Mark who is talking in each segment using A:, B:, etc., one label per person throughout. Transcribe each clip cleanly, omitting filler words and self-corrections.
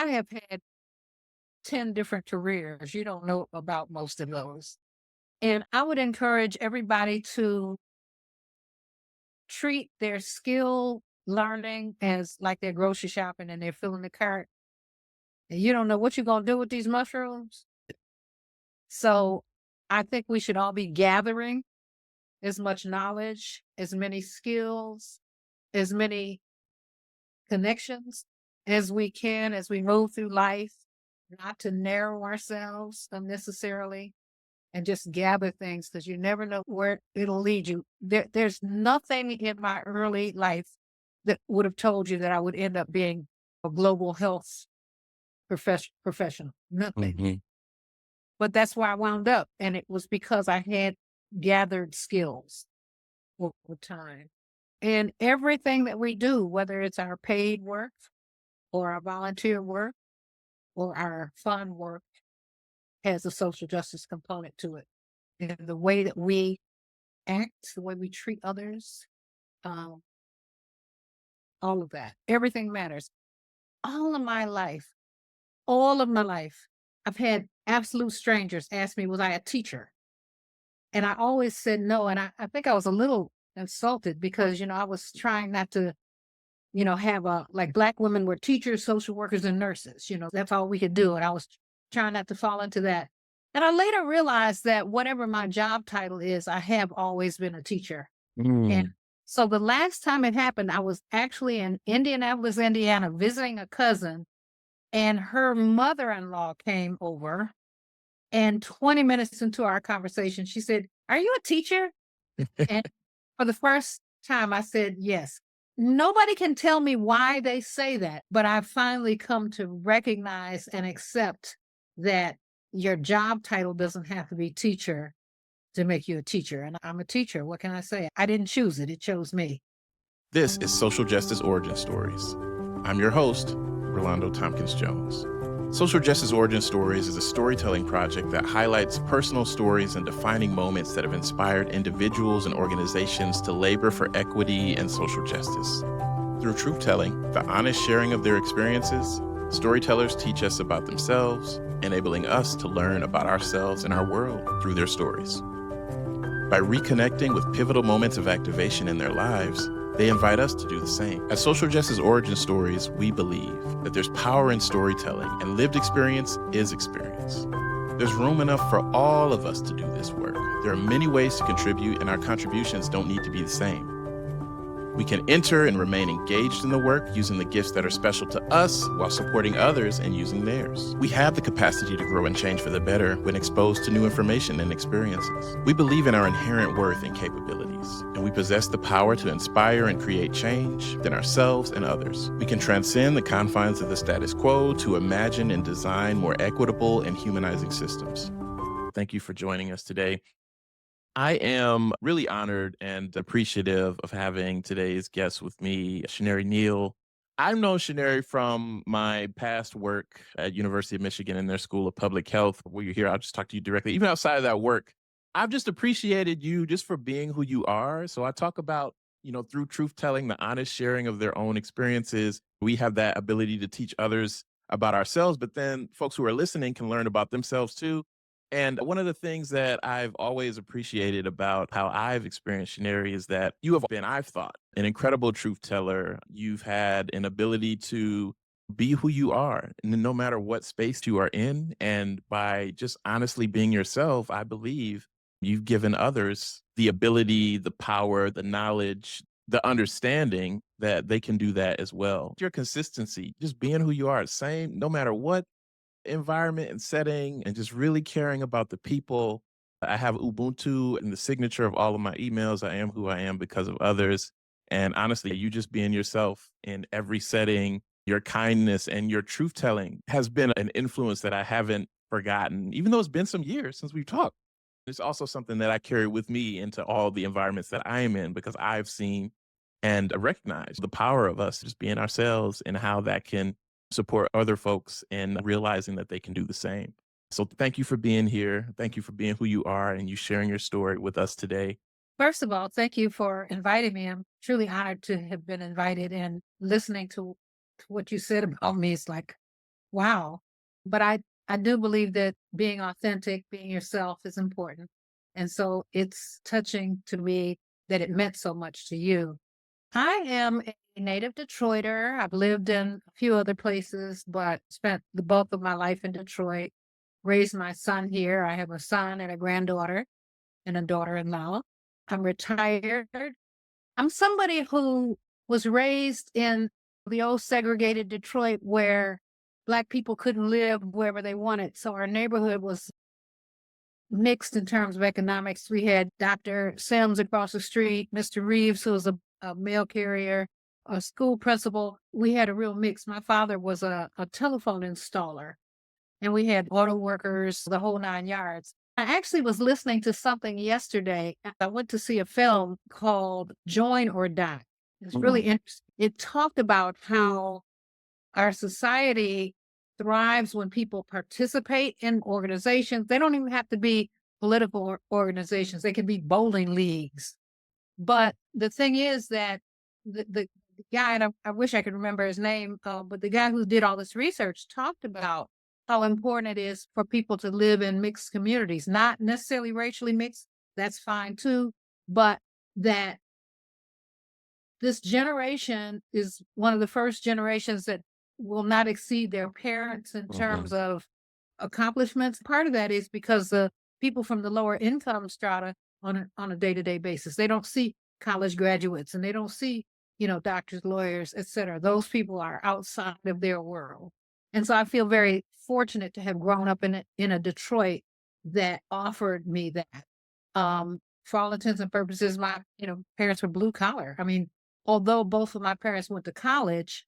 A: I have had 10 different careers. You don't know about most of those. And I would encourage everybody to treat their skill learning as like they're grocery shopping and they're filling the cart. And you don't know what you're going to do with these mushrooms. So I think we should all be gathering as much knowledge, as many skills, as many connections as we can as we move through life, not to narrow ourselves unnecessarily and just gather things because you never know where it'll lead you. There's nothing in my early life that would have told you that I would end up being a global health professional. Nothing.
B: Mhm.
A: But that's where I wound up. And it was because I had gathered skills over time. And everything that we do, whether it's our paid work or our volunteer work or our fun work, has a social justice component to it. And the way that we act, the way we treat others, um, all of that, everything matters. All of my life, I've had absolute strangers ask me, was I a teacher? And I always said no. And I think I was a little insulted because, I was trying not to, have like Black women were teachers, social workers, and nurses. That's all we could do. And I was trying not to fall into that. And I later realized that whatever my job title is, I have always been a teacher. And
B: Mm.
A: so the last time it happened, I was actually in Indianapolis, Indiana, visiting a cousin, and her mother-in-law came over. And 20 minutes into our conversation, she said, "Are you a teacher?" And for the first time, I said, "Yes." Nobody can tell me why they say that, but I've finally come to recognize and accept that your job title doesn't have to be teacher to make you a teacher. And I'm a teacher. What can I say? I didn't choose it. It chose me.
B: This is Social Justice Origin Stories. I'm your host, Rolando Thompkins-Jones. Social Justice Origin Stories is a storytelling project that highlights personal stories and defining moments that have inspired individuals and organizations to labor for equity and social justice. Through truth-telling, the honest sharing of their experiences, storytellers teach us about themselves, enabling us to learn about ourselves and our world through their stories. By reconnecting with pivotal moments of activation in their lives, they invite us to do the same. At Social Justice Origin Stories, we believe that there's power in storytelling and lived experience is experience. There's room enough for all of us to do this work. There are many ways to contribute, and our contributions don't need to be the same. We can enter and remain engaged in the work using the gifts that are special to us while supporting others and using theirs. We have the capacity to grow and change for the better when exposed to new information and experiences. We believe in our inherent worth and capabilities, and we possess the power to inspire and create change within ourselves and others. We can transcend the confines of the status quo to imagine and design more equitable and humanizing systems. Thank you for joining us today. I am really honored and appreciative of having today's guest with me, Chinyere Neale. I've known Chinyere from my past work at University of Michigan in their School of Public Health. While you're here, I'll just talk to you directly. Even outside of that work, I've just appreciated you just for being who you are. So I talk about, through truth telling, the honest sharing of their own experiences. We have that ability to teach others about ourselves, but then folks who are listening can learn about themselves too. And one of the things that I've always appreciated about how I've experienced Chinyere is that you have been, I've thought, an incredible truth teller. You've had an ability to be who you are, no matter what space you are in. And by just honestly being yourself, I believe you've given others the ability, the power, the knowledge, the understanding that they can do that as well. Your consistency, just being who you are, same, no matter what environment and setting, and just really caring about the people. I have Ubuntu in the signature of all of my emails. I am who I am because of others. And honestly, you just being yourself in every setting, your kindness and your truth telling has been an influence that I haven't forgotten, even though it's been some years since we've talked. It's also something that I carry with me into all the environments that I am in because I've seen and recognize the power of us just being ourselves and how that can support other folks in realizing that they can do the same. So thank you for being here. Thank you for being who you are and you sharing your story with us today.
A: First of all, thank you for inviting me. I'm truly honored to have been invited, and listening to what you said about me is like Wow. But I do believe that being authentic, being yourself is important. And so it's touching to me that it meant so much to you. I am a native Detroiter. I've lived in a few other places, but spent the bulk of my life in Detroit. Raised my son here. I have a son and a granddaughter and a daughter-in-law. I'm retired. I'm somebody who was raised in the old segregated Detroit where Black people couldn't live wherever they wanted. So our neighborhood was mixed in terms of economics. We had Dr. Sims across the street, Mr. Reeves, who was a mail carrier, a school principal. We had a real mix. My father was a telephone installer, and we had auto workers, the whole nine yards. I actually was listening to something yesterday. I went to see a film called Join or Die. It's really interesting. It talked about how our society thrives when people participate in organizations. They don't even have to be political organizations. They can be bowling leagues. But the thing is that the guy, and I wish I could remember his name, but the guy who did all this research talked about how important it is for people to live in mixed communities, not necessarily racially mixed. That's fine too, but that this generation is one of the first generations that will not exceed their parents in terms of accomplishments. Part of that is because the people from the lower income strata on a day-to-day basis, they don't see college graduates and they don't see, doctors, lawyers, et cetera. Those people are outside of their world. And so I feel very fortunate to have grown up in a Detroit that offered me that. For all intents and purposes, my, parents were blue collar. I mean, although both of my parents went to college,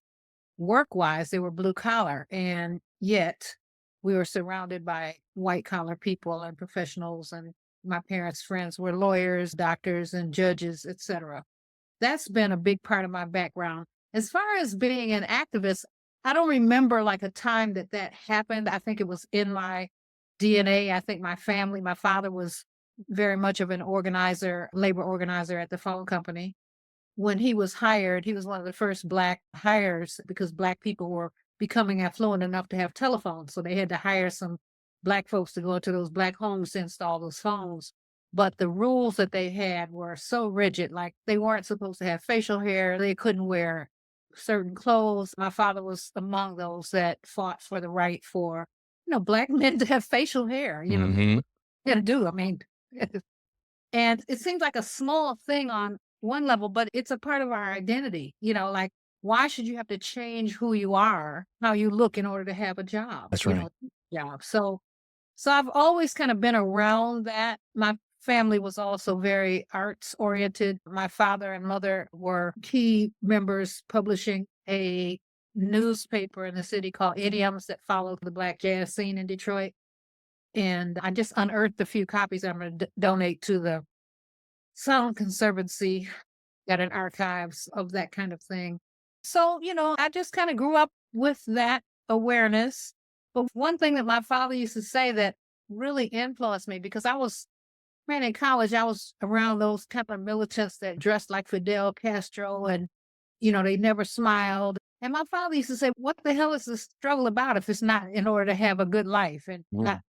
A: work-wise, they were blue collar, and yet we were surrounded by white collar people and professionals, and my parents' friends were lawyers, doctors, and judges, etc. That's been a big part of my background. As far as being an activist, I don't remember like a time that happened. I think it was in my DNA. I think my family, my father was very much of an organizer, labor organizer at the phone company. When he was hired, he was one of the first Black hires because Black people were becoming affluent enough to have telephones. So they had to hire some Black folks to go into those Black homes to install those phones. But the rules that they had were so rigid, like they weren't supposed to have facial hair, they couldn't wear certain clothes. My father was among those that fought for the right for, Black men to have facial hair,
B: Hmm.
A: to do. I mean, and it seems like a small thing on one level, but it's a part of our identity. Like why should you have to change who you are, how you look in order to have a job,
B: That's right.
A: job. So I've always kind of been around that. My family was also very arts oriented. My father and mother were key members publishing a newspaper in the city called Idioms that followed the Black jazz scene in Detroit. And I just unearthed a few copies I'm going to donate to the Sound Conservancy, got an archives of that kind of thing. So, I just kind of grew up with that awareness. But one thing that my father used to say that really influenced me, because man, in college, I was around those kind of militants that dressed like Fidel Castro and, they never smiled. And my father used to say, what the hell is the struggle about if it's not in order to have a good life and not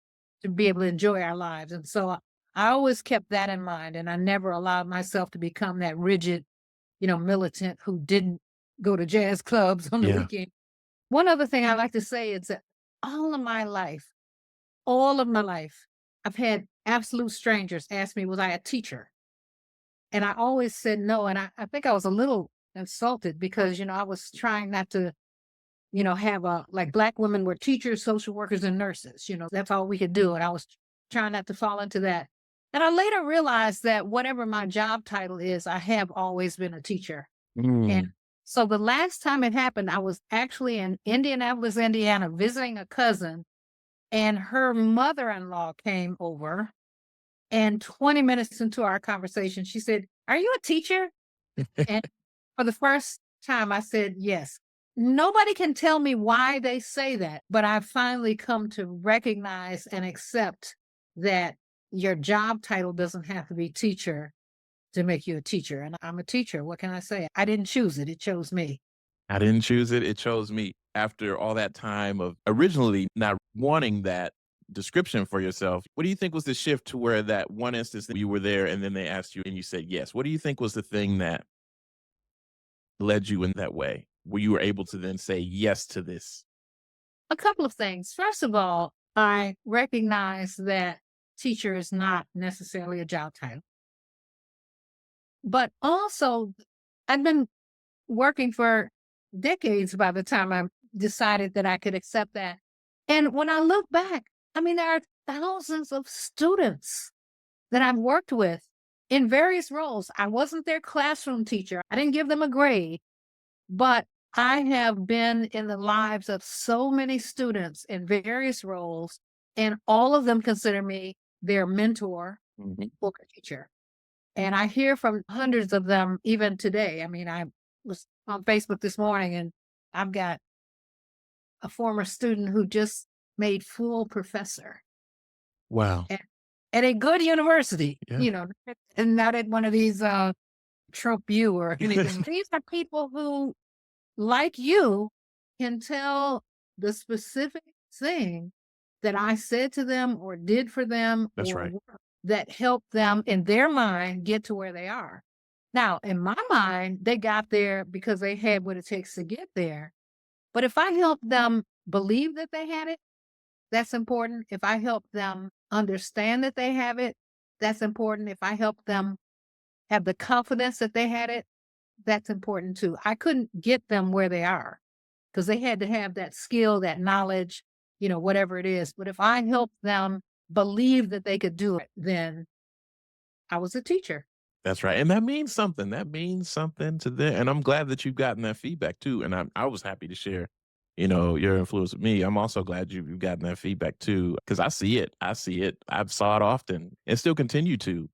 A: to be able to enjoy our lives? And so I always kept that in mind, and I never allowed myself to become that rigid, militant who didn't go to jazz clubs on the
B: Yeah.
A: weekend. One other thing I like to say is that all of my life, I've had absolute strangers ask me, was I a teacher? And I always said no. And I think I was a little insulted because, I was trying not to, have like Black women were teachers, social workers, and nurses. That's all we could do. And I was trying not to fall into that. And I later realized that whatever my job title is, I have always been a teacher. And
B: Mm.
A: so the last time it happened, I was actually in Indianapolis, Indiana, visiting a cousin, and her mother-in-law came over. And 20 minutes into our conversation, she said, "Are you a teacher?" And for the first time, I said, "Yes." Nobody can tell me why they say that, but I've finally come to recognize and accept that your job title doesn't have to be teacher to make you a teacher. And I'm a teacher. What can I say? I didn't choose it. It chose me.
B: I didn't choose it. It chose me. after all that time of originally not wanting that description for yourself, what do you think was the shift to where that one instance that you were there and then they asked you and you said yes? What do you think was the thing that led you in that way, where you were able to then say yes to this?
A: A couple of things. First of all, I recognize that teacher is not necessarily a job title, but also I've been working for decades by the time I decided that I could accept that. And when I look back, I mean, there are thousands of students that I've worked with in various roles. I wasn't their classroom teacher. I didn't give them a grade, but I have been in the lives of so many students in various roles, and all of them consider me their mentor
B: Mhm.
A: or teacher. And I hear from hundreds of them even today. I mean, I was on Facebook this morning and I've got a former student who just made full professor
B: Wow.
A: at, at a good university,
B: Yeah.
A: and not at one of these Trump U or anything. These are people who, like you, can tell the specific thing that I said to them or did for them
B: That's
A: or
B: right.
A: that helped them in their mind get to where they are. Now, in my mind, they got there because they had what it takes to get there. But if I help them believe that they had it, that's important. If I help them understand that they have it, that's important. If I help them have the confidence that they had it, that's important too. I couldn't get them where they are because they had to have that skill, that knowledge, whatever it is. But if I help them believe that they could do it, then I was a teacher.
B: That's right, and that means something. That means something to them, and I'm glad that you've gotten that feedback too, and I was happy to share, your influence with me. I'm also glad you've gotten that feedback too, because I see it. I see it. I've saw it often and still continue to.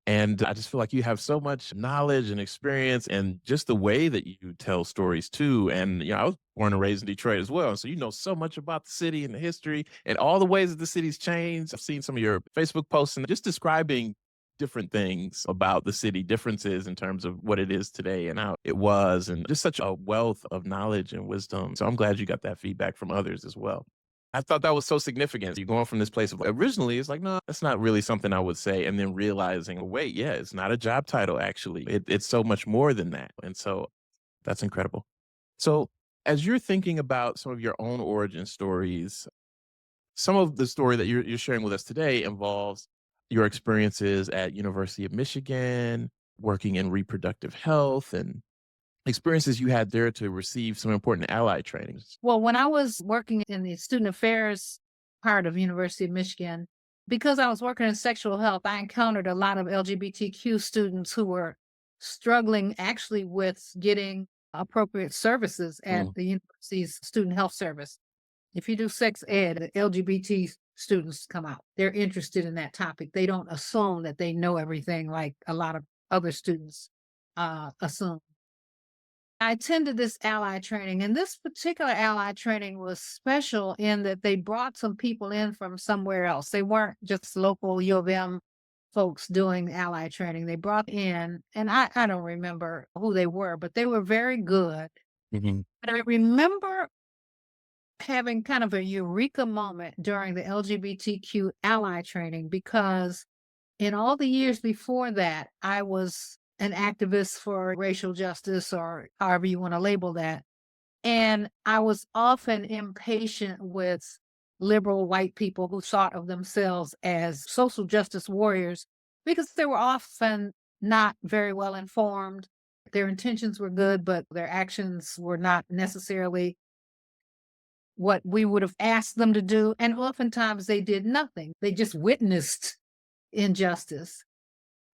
B: And I just feel like you have so much knowledge and experience and just the way that you tell stories too. And, I was born and raised in Detroit as well. So you know so much about the city and the history and all the ways that the city's changed. I've seen some of your Facebook posts and just describing different things about the city, differences in terms of what it is today and how it was, and just such a wealth of knowledge and wisdom. So I'm glad you got that feedback from others as well. I thought that was so significant. You're going from this place of originally, it's like, no, that's not really something I would say. And then realizing, wait, yeah, it's not a job title, actually. It's so much more than that. And so that's incredible. So as you're thinking about some of your own origin stories, some of the story that you're sharing with us today involves your experiences at University of Michigan, working in reproductive health and experiences you had there to receive some important ally trainings.
A: Well, when I was working in the student affairs part of University of Michigan, because I was working in sexual health, I encountered a lot of LGBTQ students who were struggling actually with getting appropriate services at
B: Mm,
A: the university's student health service. If you do sex ed, the LGBT students come out. They're interested in that topic. They don't assume that they know everything like a lot of other students assume. I attended this ally training, and this particular ally training was special in that they brought some people in from somewhere else. They weren't just local U of M folks doing ally training. They brought in, and I don't remember who they were, but they were very good.
B: mhm.
A: But I remember having kind of a eureka moment during the LGBTQ ally training because in all the years before that, I was an activist for racial justice or however you want to label that. And I was often impatient with liberal white people who thought of themselves as social justice warriors because they were often not very well informed. Their intentions were good, but their actions were not necessarily what we would have asked them to do. And oftentimes they did nothing, they just witnessed injustice.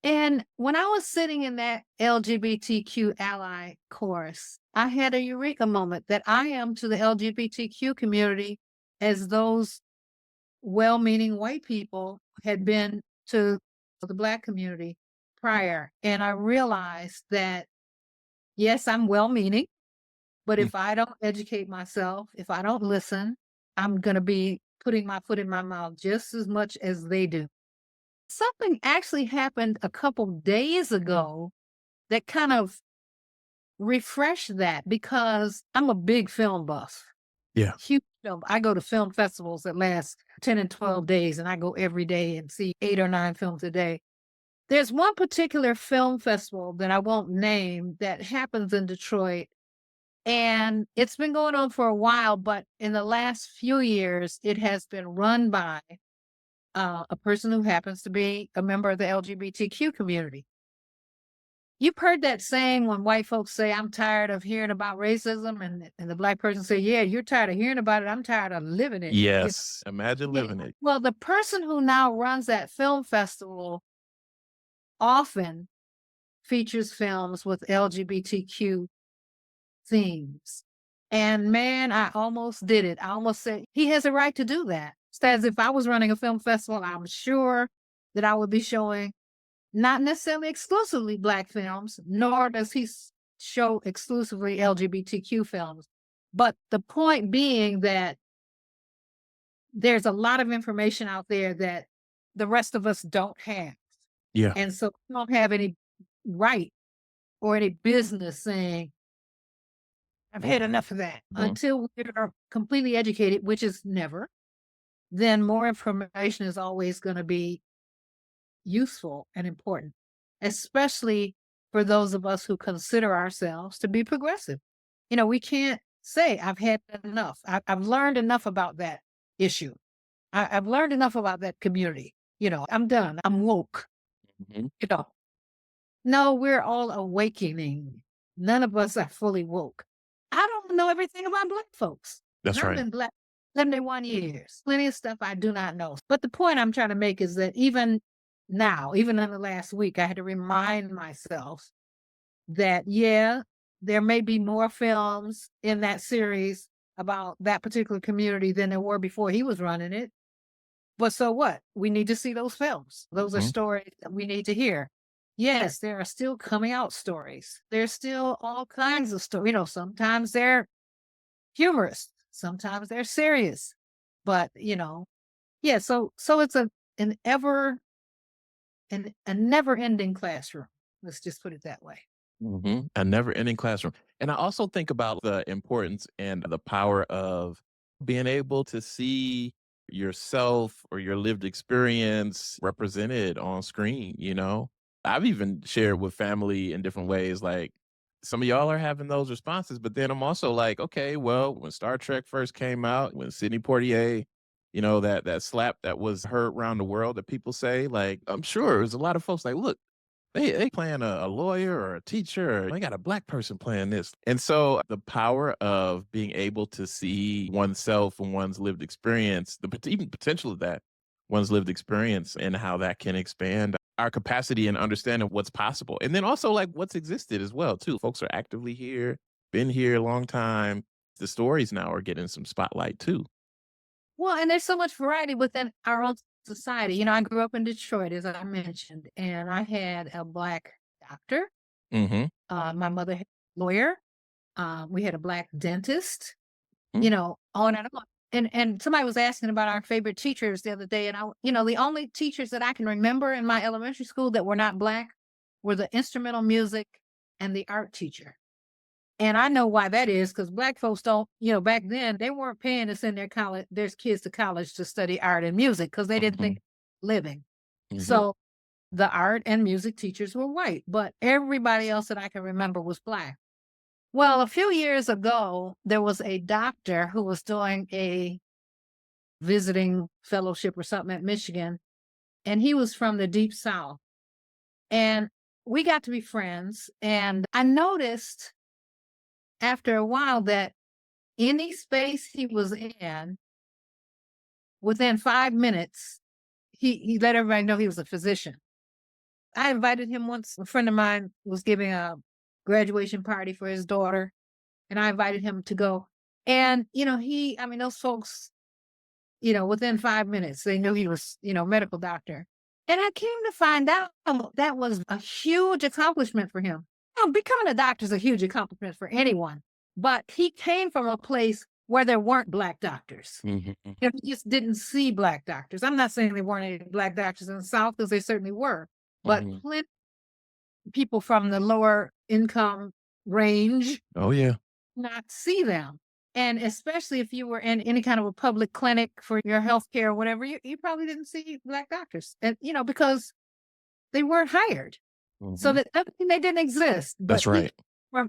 A: And when I was sitting in that LGBTQ ally course, I had a eureka moment that I am to the LGBTQ community as those well meaning white people had been to the Black community prior. And I realized that, yes, I'm well meaning, but
B: Mm,
A: if I don't educate myself, if I don't listen, I'm going to be putting my foot in my mouth just as much as they do. Something actually happened a couple days ago that kind of refreshed that because I'm a big film buff.
B: Yeah.
A: Huge film. I go to film festivals that last 10 and 12 days, and I go every day and see 8 or 9 films a day. There's one particular film festival that I won't name that happens in Detroit, and it's been going on for a while, but in the last few years, it has been run by a person who happens to be a member of the LGBTQ community. You've heard that saying when white folks say, I'm tired of hearing about racism, and the black person say, yeah, you're tired of hearing about it. I'm tired of living it.
B: Yes. Imagine
A: Yeah.
B: living it.
A: Well, the person who now runs that film festival often features films with LGBTQ themes. And man, I almost did it. I almost said he has a right to do that. So as if I was running a film festival, I'm sure that I would be showing not necessarily exclusively black films, nor does he show exclusively LGBTQ films. But the point being that there's a lot of information out there that the rest of us don't have.
B: Yeah.
A: And so we don't have any right or any business saying, I've had enough of that
B: Mhm.
A: until we're completely educated, which is never. Then more information is always going to be useful and important, especially for those of us who consider ourselves to be progressive. We can't say, I've had enough. I've learned enough about that issue. I've learned enough about that community. I'm done. I'm woke.
B: Mhm.
A: You know, no, we're all awakening. None of us are fully woke. I don't know everything about black folks. And
B: That's
A: I've
B: right.
A: been black 71 years. Plenty of stuff I do not know. But the point I'm trying to make is that even now, even in the last week, I had to remind myself that, yeah, there may be more films in that series about that particular community than there were before he was running it. But so what? We need to see those films. Those are
B: Mhm.
A: stories that we need to hear. Yes, there are still coming out stories. There's still all kinds of stories. Sometimes they're humorous, sometimes they're serious. But yeah, so it's an ever and a never-ending classroom. Let's just put it that way.
B: Mhm. A never-ending classroom. And I also think about the importance and the power of being able to see yourself or your lived experience represented on screen, you know? I've even shared with family in different ways, like, some of y'all are having those responses, but then I'm also like, okay, well, when Star Trek first came out, when Sidney Poitier, that slap that was heard around the world that people say, like, I'm sure there's a lot of folks like, look, they playing a lawyer or a teacher, or they got a black person playing this. And so the power of being able to see oneself and one's lived experience, even potential of that, one's lived experience and how that can expand our capacity and understanding what's possible. And then also like what's existed as well, too. Folks are actively here, been here a long time. The stories now are getting some spotlight too.
A: Well, and there's so much variety within our own society. I grew up in Detroit, as I mentioned, and I had a black doctor.
B: Hmm.
A: My mother had a lawyer. We had a black dentist.
B: Mm.
A: On and on. And somebody was asking about our favorite teachers the other day, and the only teachers that I can remember in my elementary school that were not black were the instrumental music and the art teacher. And I know why that is because black folks don't, back then they weren't paying to send their kids to college to study art and music because they didn't
B: Hmm.
A: think living.
B: Hmm.
A: So the art and music teachers were white, but everybody else that I can remember was black. Well, a few years ago, there was a doctor who was doing a visiting fellowship or something at Michigan, and he was from the deep South. And we got to be friends. And I noticed after a while that any space he was in, within 5 minutes, he let everybody know he was a physician. I invited him once. A friend of mine was giving a graduation party for his daughter, and I invited him to go. And, those folks, within 5 minutes, they knew he was, medical doctor. And I came to find out that was a huge accomplishment for him. Becoming a doctor is a huge accomplishment for anyone, but he came from a place where there weren't black doctors.
B: Hmm.
A: He just didn't see black doctors. I'm not saying there weren't any black doctors in the South because there certainly were, but
B: Hmm.
A: plenty of people from the lower income range
B: Oh yeah.
A: not see them. And especially if you were in any kind of a public clinic for your health care or whatever, you probably didn't see Black doctors. And, because they weren't hired. So
B: Mhm.
A: that doesn't mean they didn't exist. But
B: That's right.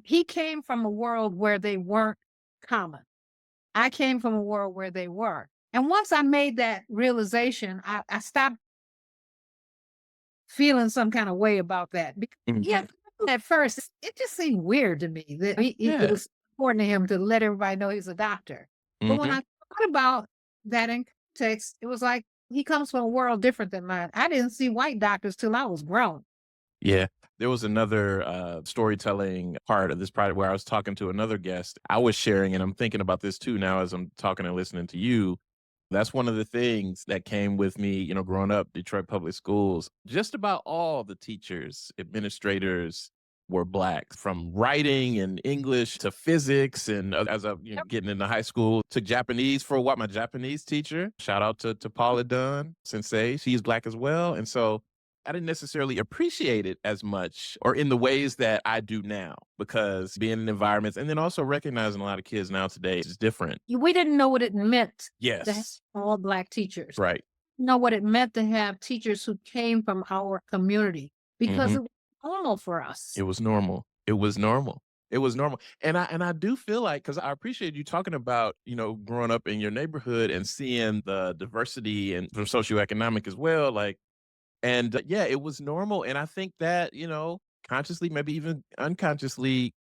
A: he came from a world where they weren't common. I came from a world where they were. And once I made that realization, I stopped feeling some kind of way about that. Yeah,
B: Mhm.
A: at first, it just seemed weird to me that it
B: Yeah.
A: was important to him to let everybody know he's a doctor. But when
B: Mhm.
A: I thought about that in context, it was like he comes from a world different than mine. I didn't see white doctors till I was grown.
B: Yeah. There was another storytelling part of this project where I was talking to another guest. I was sharing, and I'm thinking about this too now as I'm talking and listening to you. That's one of the things that came with me, growing up, Detroit Public Schools. Just about all the teachers, administrators were Black, from writing and English to physics. And as I'm
A: Yep.
B: getting into high school, took Japanese for what my Japanese teacher, shout out to Paula Dunn, sensei, she's Black as well. And so I didn't necessarily appreciate it as much or in the ways that I do now because being in environments and then also recognizing a lot of kids now today is different.
A: We didn't know what it meant to have
B: Yes.
A: all Black teachers.
B: Right.
A: Know what it meant to have teachers who came from our community because
B: Mhm.
A: it was normal for us.
B: It was normal. It was normal. It was normal. And I do feel like because I appreciate you talking about, growing up in your neighborhood and seeing the diversity and from socioeconomic as well, like, and yeah, it was normal. And I think that, consciously, maybe even unconsciously,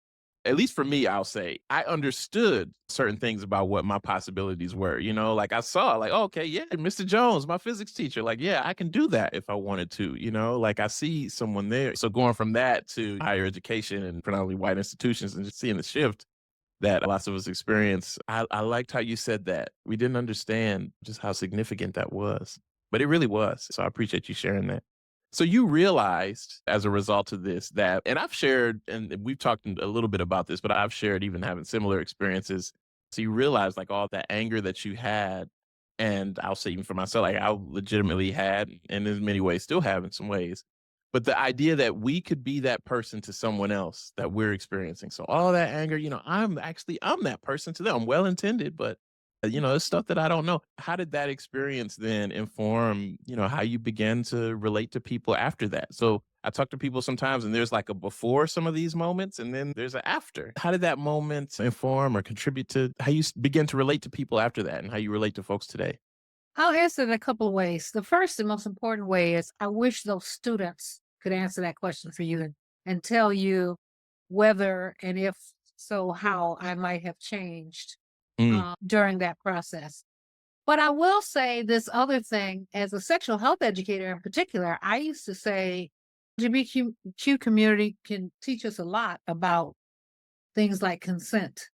B: at least for me, I'll say, I understood certain things about what my possibilities were, like I saw, like, oh, okay, yeah, Mr. Jones, my physics teacher, like, yeah, I can do that if I wanted to, like I see someone there. So going from that to higher education and predominantly white institutions and just seeing the shift that lots of us experience, I liked how you said that. We didn't understand just how significant that was, but it really was. So I appreciate you sharing that. So you realized as a result of this that, and I've shared, and we've talked a little bit about this, but I've shared even having similar experiences. So you realize like all that anger that you had, and I'll say even for myself, like I legitimately had, and in many ways still have in some ways, but the idea that we could be that person to someone else that we're experiencing. So all that anger, I'm that person to them. I'm well intended, but it's stuff that I don't know. How did that experience then inform, how you began to relate to people after that? So I talk to people sometimes and there's like a before some of these moments and then there's an after. How did that moment inform or contribute to how you begin to relate to people after that and how you relate to folks today?
A: I'll answer it in a couple of ways. The first and most important way is I wish those students could answer that question for you and tell you whether and if so, how I might have changed
B: Mm,
A: during that process. But I will say this other thing as a sexual health educator in particular, I used to say LGBTQ community can teach us a lot about things like consent.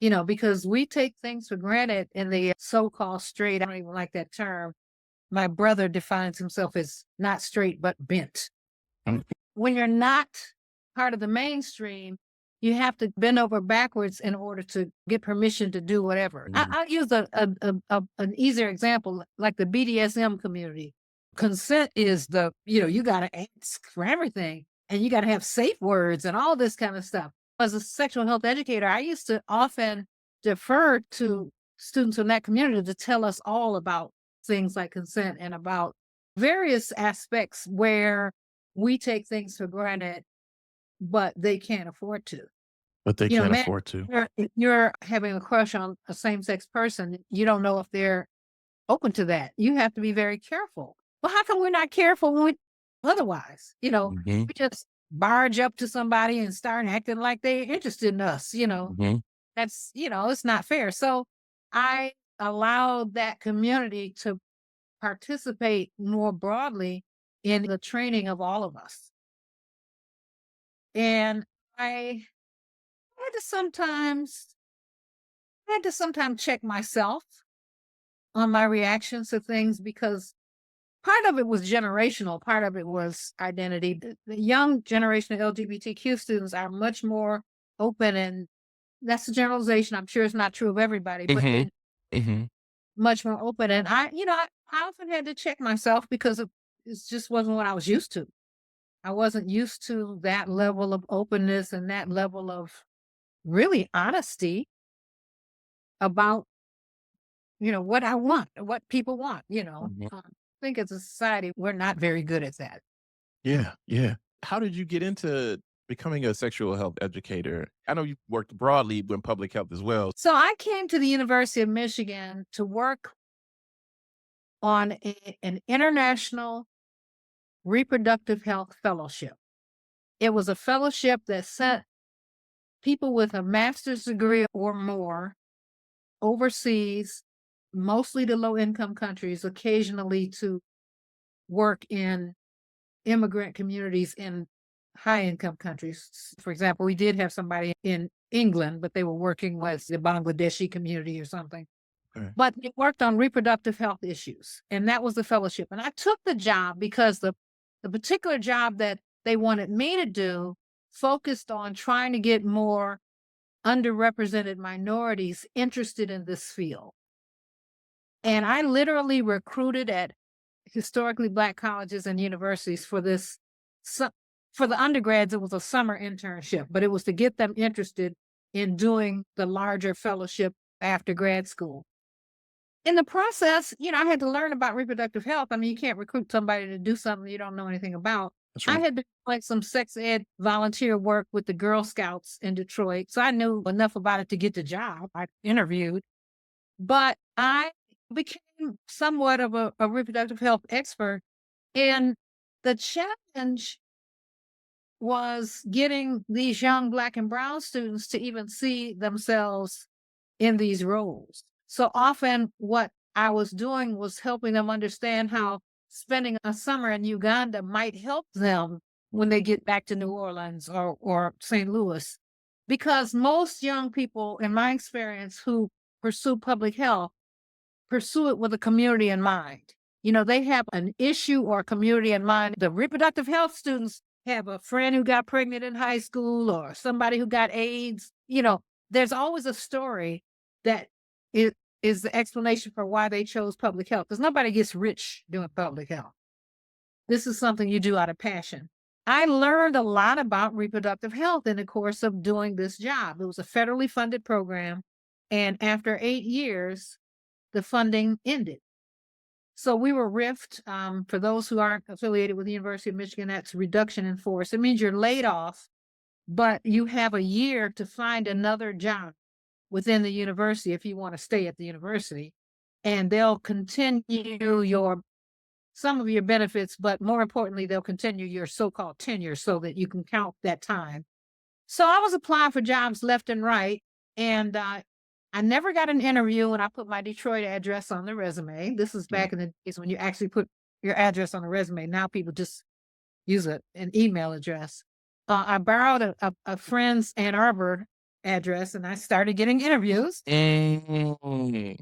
A: Because we take things for granted in the so-called straight. I don't even like that term. My brother defines himself as not straight, but bent.
B: mm,
A: When you're not part of the mainstream, you have to bend over backwards in order to get permission to do whatever.
B: mm,
A: I'll use an easier example, like the BDSM community. Consent is you got to ask for everything and you got to have safe words and all this kind of stuff. As a sexual health educator, I used to often defer to students in that community to tell us all about things like consent and about various aspects where we take things for granted, but they can't afford to.
B: but they can't
A: Man,
B: afford to.
A: if you're having a crush on a same-sex person, you don't know if they're open to that. You have to be very careful. Well, how come we're not careful when otherwise?
B: Hmm.
A: We just barge up to somebody and start acting like they're interested in us.
B: Hmm.
A: That's, it's not fair. So I allowed that community to participate more broadly in the training of all of us. And I had to sometimes check myself on my reactions to things because part of it was generational, part of it was identity. The young generation of LGBTQ students are much more open, and that's a generalization. I'm sure it's not true of everybody, but
B: Hmm.
A: they're
B: Hmm.
A: much more open. And I often had to check myself because it just wasn't what I was used to. I wasn't used to that level of openness and that level of really honesty. about, what I want, what people want,
B: Mhm.
A: I think as a society, we're not very good at that.
B: Yeah, yeah. How did you get into becoming a sexual health educator? I know you worked broadly in public health as well.
A: So I came to the University of Michigan to work on an international reproductive health fellowship. It was a fellowship that sent people with a master's degree or more overseas, mostly to low income countries, occasionally to work in immigrant communities in high income countries. For example, we did have somebody in England, but they were working with the Bangladeshi community or something.
B: Okay.
A: But they worked on reproductive health issues, and that was the fellowship. And I took the job because the particular job that they wanted me to do focused on trying to get more underrepresented minorities interested in this field. And I literally recruited at historically Black colleges and universities for this. For the undergrads, it was a summer internship, but it was to get them interested in doing the larger fellowship after grad school. In the process, I had to learn about reproductive health. I mean, you can't recruit somebody to do something you don't know anything about.
B: That's
A: I
B: right.
A: had been doing some sex ed volunteer work with the Girl Scouts in Detroit, so I knew enough about it to get the job. I interviewed, but I became somewhat of a reproductive health expert. And the challenge was getting these young Black and brown students to even see themselves in these roles. So often, what I was doing was helping them understand how spending a summer in Uganda might help them when they get back to New Orleans or St. Louis. Because most young people, in my experience, who pursue public health, pursue it with a community in mind. They have an issue or a community in mind. The reproductive health students have a friend who got pregnant in high school or somebody who got AIDS. There's always a story that is the explanation for why they chose public health, because nobody gets rich doing public health. This is something you do out of passion. I learned a lot about reproductive health in the course of doing this job. It was a federally funded program. And after 8 years, the funding ended. So we were RIFT. For those who aren't affiliated with the University of Michigan, that's reduction in force. It means you're laid off, but you have a year to find another job within the university if you want to stay at the university. And they'll continue some of your benefits, but more importantly, they'll continue your so-called tenure so that you can count that time. So I was applying for jobs left and right, and I never got an interview when I put my Detroit address on the resume. This is
B: Mm.
A: back in the days when you actually put your address on the resume. Now people just use an email address. I borrowed a friend's Ann Arbor address, and I started getting interviews.
B: Mm.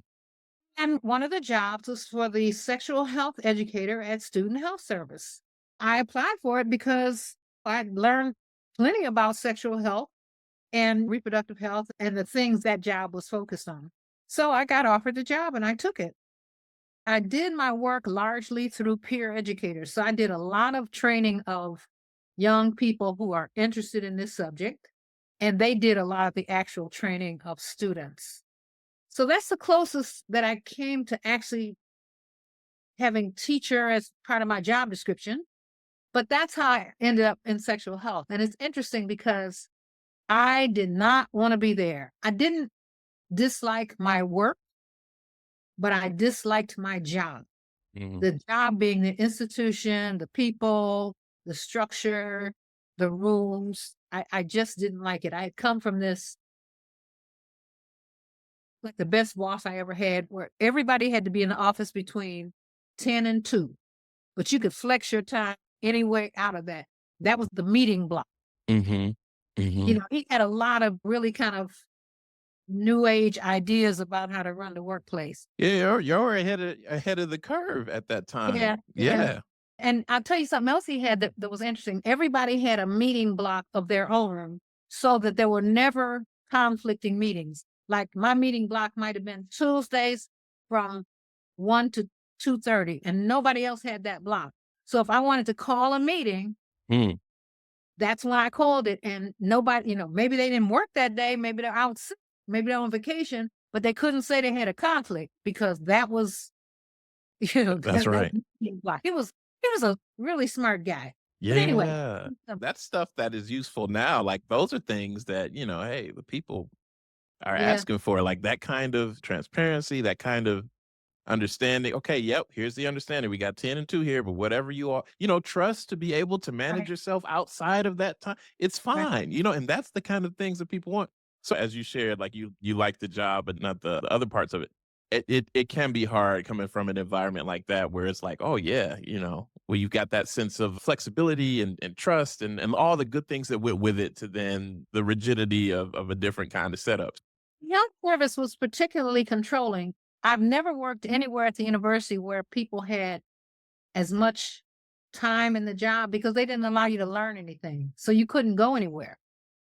A: And one of the jobs was for the sexual health educator at Student Health Service. I applied for it because I learned plenty about sexual health and reproductive health and the things that job was focused on. So I got offered the job and I took it. I did my work largely through peer educators. So I did a lot of training of young people who are interested in this subject, and they did a lot of the actual training of students. So that's the closest that I came to actually having teacher as part of my job description. But that's how I ended up in sexual health. And it's interesting because I did not want to be there. I didn't dislike my work, but I disliked my job.
B: Mhm.
A: The job being the institution, the people, the structure, the rules. I just didn't like it. I had come from this, like the best boss I ever had, where everybody had to be in the office between 10 and 2, but you could flex your time any way out of that. That was the meeting block.
B: Mhm. Mhm.
A: He had a lot of really kind of new age ideas about how to run the workplace.
B: Yeah, you're ahead of the curve at that time.
A: Yeah, yeah.
B: Yeah.
A: And I'll tell you something else he had that was interesting. Everybody had a meeting block of their own so that there were never conflicting meetings. Like my meeting block might have been Tuesdays from 1 to 2:30, and nobody else had that block. So if I wanted to call a meeting,
B: Mm.
A: that's when I called it. And nobody, maybe they didn't work that day, maybe they're out sick, maybe they're on vacation, but they couldn't say they had a conflict because that was,
B: That's
A: that
B: right.
A: was he was a really smart guy. But anyway,
B: Yeah. That's stuff that is useful now. Like those are things that, hey, the people are
A: yeah,
B: asking for, like that kind of transparency, that kind of understanding. Okay, yep, here's the understanding. We got 10 and 2 here, but whatever you are, trust to be able to manage
A: right,
B: yourself outside of that time. It's
A: right,
B: fine, and that's the kind of things that people want. So as you shared, like you like the job, but not the other parts of it. It can be hard coming from an environment like that where it's like, oh yeah, where you've got that sense of flexibility and trust and all the good things that went with it to then the rigidity of a different kind of setup.
A: health service was particularly controlling. I've never worked anywhere at the university where people had as much time in the job because they didn't allow you to learn anything. So you couldn't go anywhere.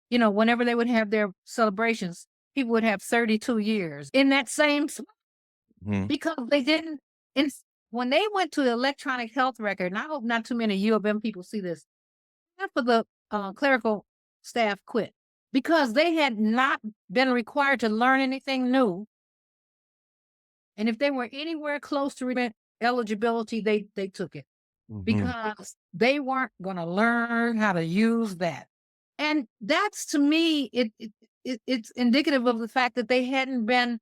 A: Whenever they would have their celebrations, people would have 32 years in that same
B: Mhm.
A: because they didn't. And when they went to the electronic health record, and I hope not too many U of M people see this, half of the clerical staff quit because they had not been required to learn anything new. And if they were anywhere close to eligibility, they took it
B: Mhm.
A: because they weren't going to learn how to use that. And that's to me, it's indicative of the fact that they hadn't been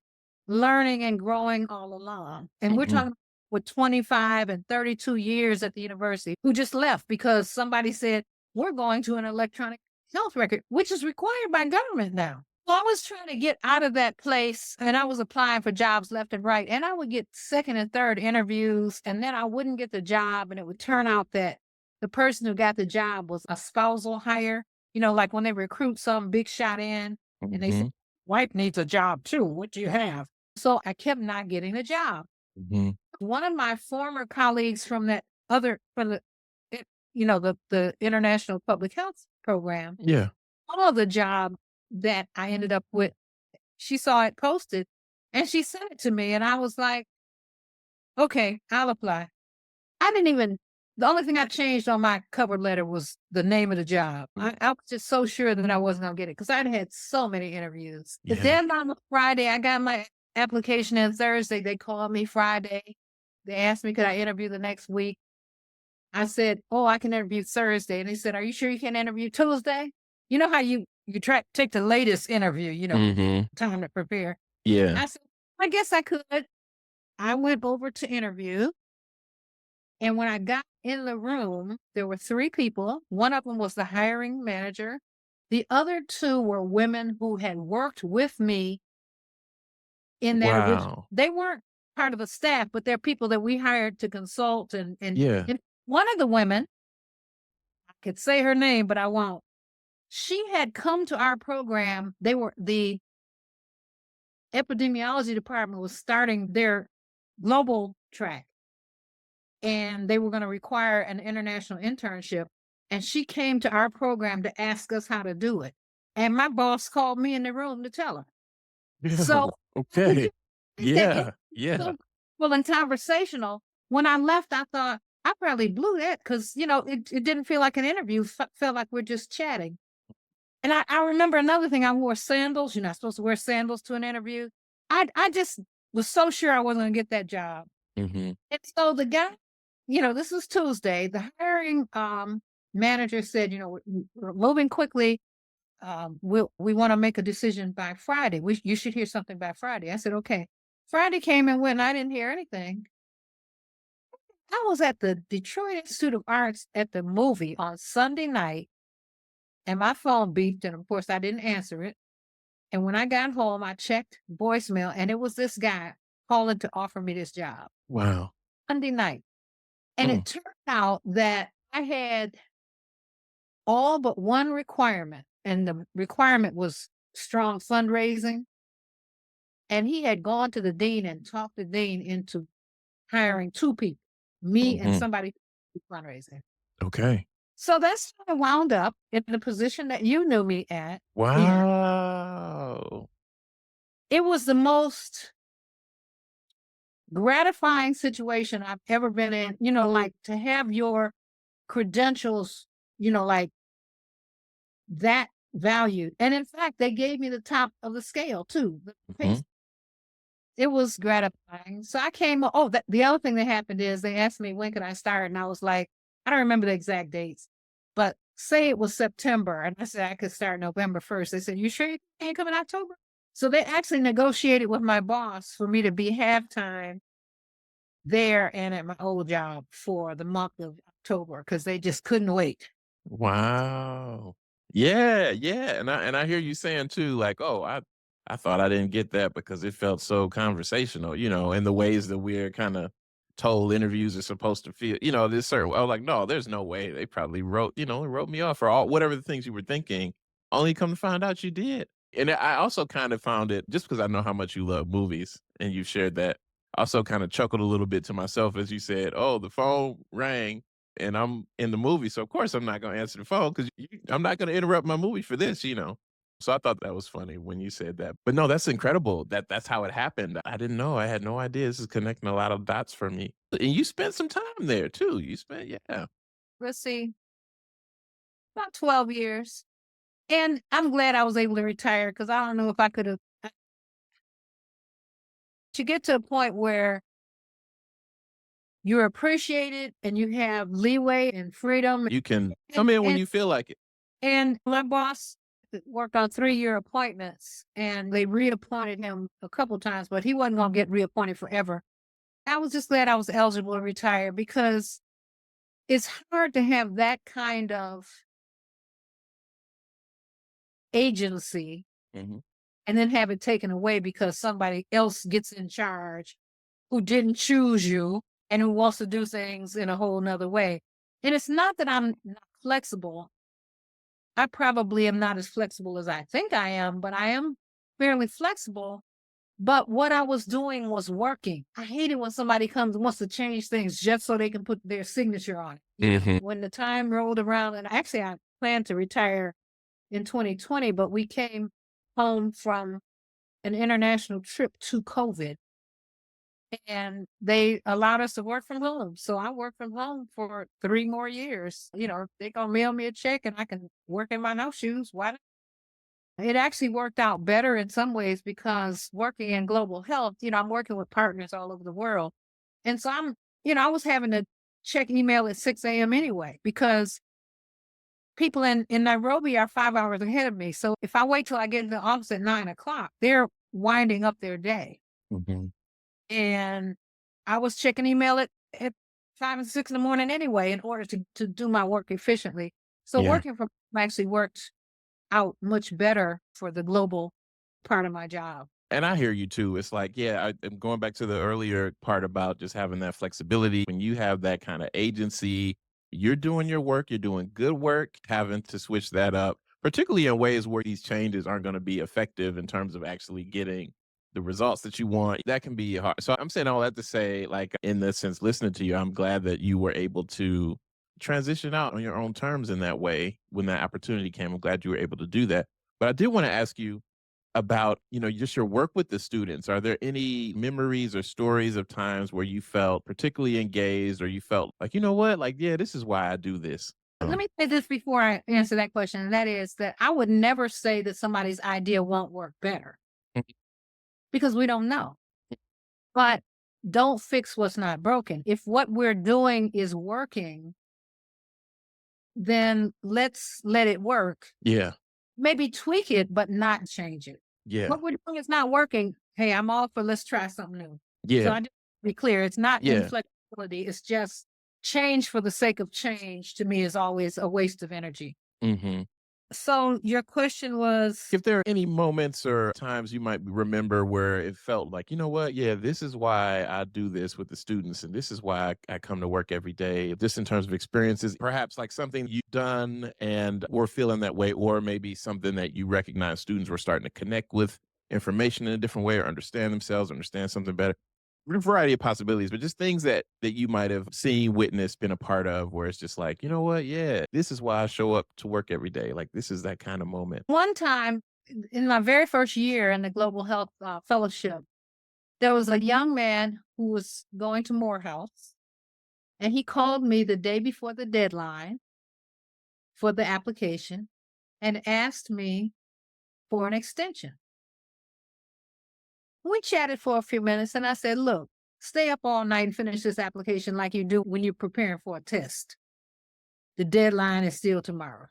A: learning and growing all along. And we're
B: Mhm.
A: talking with 25 and 32 years at the university who just left because somebody said, we're going to an electronic health record, which is required by government now. Well, I was trying to get out of that place and I was applying for jobs left and right. And I would get second and third interviews, and then I wouldn't get the job. And it would turn out that the person who got the job was a spousal hire. Like when they recruit some big shot in and they say,
B: Mhm.
A: wife needs a job too. What do you have? So I kept not getting a job.
B: Mhm.
A: One of my former colleagues from from it- the International Public Health Program,
B: Yeah.
A: the job that I ended up with, she saw it posted and she sent it to me. And I was like, okay, I'll apply. I didn't even, the only thing I changed on my cover letter was the name of the job. I was just so sure that I wasn't going to get it because I'd had so many interviews. The
B: Yeah.
A: deadline was Friday. I got my application in Thursday. They called me Friday. They asked me, could I interview the next week? I said, oh, I can interview Thursday. And they said, are you sure you can interview Tuesday? You know how you take the latest interview,
B: Mhm.
A: time to prepare.
B: Yeah.
A: I said, I guess I could. I went over to interview. And when I got in the room, there were three people. One of them was the hiring manager. The other two were women who had worked with me in that original.
B: Wow.
A: They weren't part of the staff, but they're people that we hired to consult.
B: Yeah.
A: And one of the women, I could say her name, but I won't. She had come to our program. The epidemiology department was starting their global track and they were going to require an international internship. And she came to our program to ask us how to do it. And my boss called me in the room to tell her.
B: Yeah.
A: So I
B: Okay.
A: think that it
B: Yeah. Yeah.
A: so well and conversational. When I left, I thought I probably blew that because it didn't feel like an interview. Felt like we're just chatting. And I remember another thing. I wore sandals. You're not supposed to wear sandals to an interview. I just was so sure I wasn't going to get that job.
B: Mhm.
A: And so the guy, this was Tuesday. The hiring manager said, we're moving quickly. We want to make a decision by Friday. You should hear something by Friday. I said, okay. Friday came and went, and I didn't hear anything. I was at the Detroit Institute of Arts at the movie on Sunday night, and my phone beeped, and of course I didn't answer it. And when I got home, I checked voicemail, and it was this guy calling to offer me this job.
B: Wow.
A: Sunday night. And
B: Mm.
A: it turned out that I had all but one requirement, and the requirement was strong fundraising. And he had gone to the dean and talked the dean into hiring two people, me and
B: Mhm.
A: somebody who did fundraising.
B: Okay.
A: So that's how I wound up in the position that you knew me at. In.
B: Wow.
A: It was the most gratifying situation I've ever been in, like to have your credentials, like that valued. And in fact, they gave me the top of the scale too. The
B: Mhm.
A: it was gratifying. So I came, oh, the other thing that happened is they asked me when could I start, and I was like, I don't remember the exact dates, but say it was September, and I said I could start November 1st. They said, you sure you can't come in October? So they actually negotiated with my boss for me to be half-time there and at my old job for the month of October because they just couldn't wait.
B: Wow. Yeah, yeah, and I hear you saying too, like, "Oh, I thought I didn't get that because it felt so conversational," in the ways that we're kinda told interviews are supposed to feel, this certain I was like, "No, there's no way. They probably wrote me off for all whatever the things you were thinking, only come to find out you did." And I also kind of found it just because I know how much you love movies and you shared that, I also kinda chuckled a little bit to myself as you said, "Oh, the phone rang and I'm in the movie, so of course I'm not gonna answer the phone because I'm not gonna interrupt my movie for this. So I thought that was funny when you said that. But no, that's incredible that that's how it happened. I didn't know. I had no idea. This is connecting a lot of dots for me. And you spent some time there too. You spent, yeah.
A: Let's see, about 12 years. And I'm glad I was able to retire because I don't know if I could have to get to a point where you're appreciated and you have leeway and freedom.
B: You can
A: And
B: come in when
A: and
B: you feel like it.
A: and my boss worked on 3-year appointments and they reappointed him a couple times, but he wasn't gonna get reappointed forever. I was just glad I was eligible to retire because it's hard to have that kind of agency
B: Mhm.
A: and then have it taken away because somebody else gets in charge who didn't choose you and who wants to do things in a whole nother way. And it's not that I'm not flexible. I probably am not as flexible as I think I am, but I am fairly flexible. But what I was doing was working. I hate it when somebody comes and wants to change things just so they can put their signature on it.
B: Mhm.
A: When the time rolled around, and actually I planned to retire in 2020, but we came home from an international trip to COVID and they allowed us to work from home. So I worked from home for 3 more years. They're gonna mail me a check and I can work in my no shoes. Why not? It actually worked out better in some ways because working in global health, I'm working with partners all over the world. And so I was having to check email at 6 a.m. anyway, because people in Nairobi are 5 hours ahead of me. So if I wait till I get in the office at 9 o'clock, they're winding up their day.
B: Mhm.
A: And I was checking email at 5 and 6 in the morning anyway, in order to do my work efficiently. So
B: Yeah.
A: working from home actually worked out much better for the global part of my job.
B: And I hear you too. It's like, yeah, I'm going back to the earlier part about just having that flexibility. When you have that kind of agency, you're doing your work, you're doing good work, having to switch that up, particularly in ways where these changes aren't going to be effective in terms of actually getting the results that you want. That can be hard. So I'm saying all that to say, like, in the sense, listening to you, I'm glad that you were able to transition out on your own terms in that way when that opportunity came. I'm glad you were able to do that. But I did want to ask you about, just your work with the students. Are there any memories or stories of times where you felt particularly engaged or you felt like, you know what? Like, yeah, this is why I do this.
A: Let me say this before I answer that question, and that is that I would never say that somebody's idea won't work better because we don't know. But don't fix what's not broken. If what we're doing is working, then let's let it work.
B: Yeah.
A: Maybe tweak it, but not change it.
B: Yeah.
A: What we're doing is not working. Hey, I'm all for let's try something new. So
B: Yeah.
A: I just be clear, it's not
B: Yeah.
A: inflexibility. It's just change for the sake of change to me is always a waste of energy.
B: Hmm.
A: So your question was
B: If there are any moments or times you might remember where it felt like, you know what? Yeah, this is why I do this with the students, and this is why I come to work every day. Just in terms of experiences, perhaps like something you've done and or feeling that way, or maybe something that you recognize students were starting to connect with information in a different way or understand themselves, understand something better. A variety of possibilities, but just things that you might have seen, witnessed, been a part of, where it's just like, you know what? Yeah, this is why I show up to work every day. Like this is that kind of moment.
A: one time in my very first year in the Global Health Fellowship, there was a young man who was going to Morehouse, and he called me the day before the deadline for the application and asked me for an extension. We chatted for a few minutes and I said, look, stay up all night and finish this application like you do when you're preparing for a test. The deadline is still tomorrow.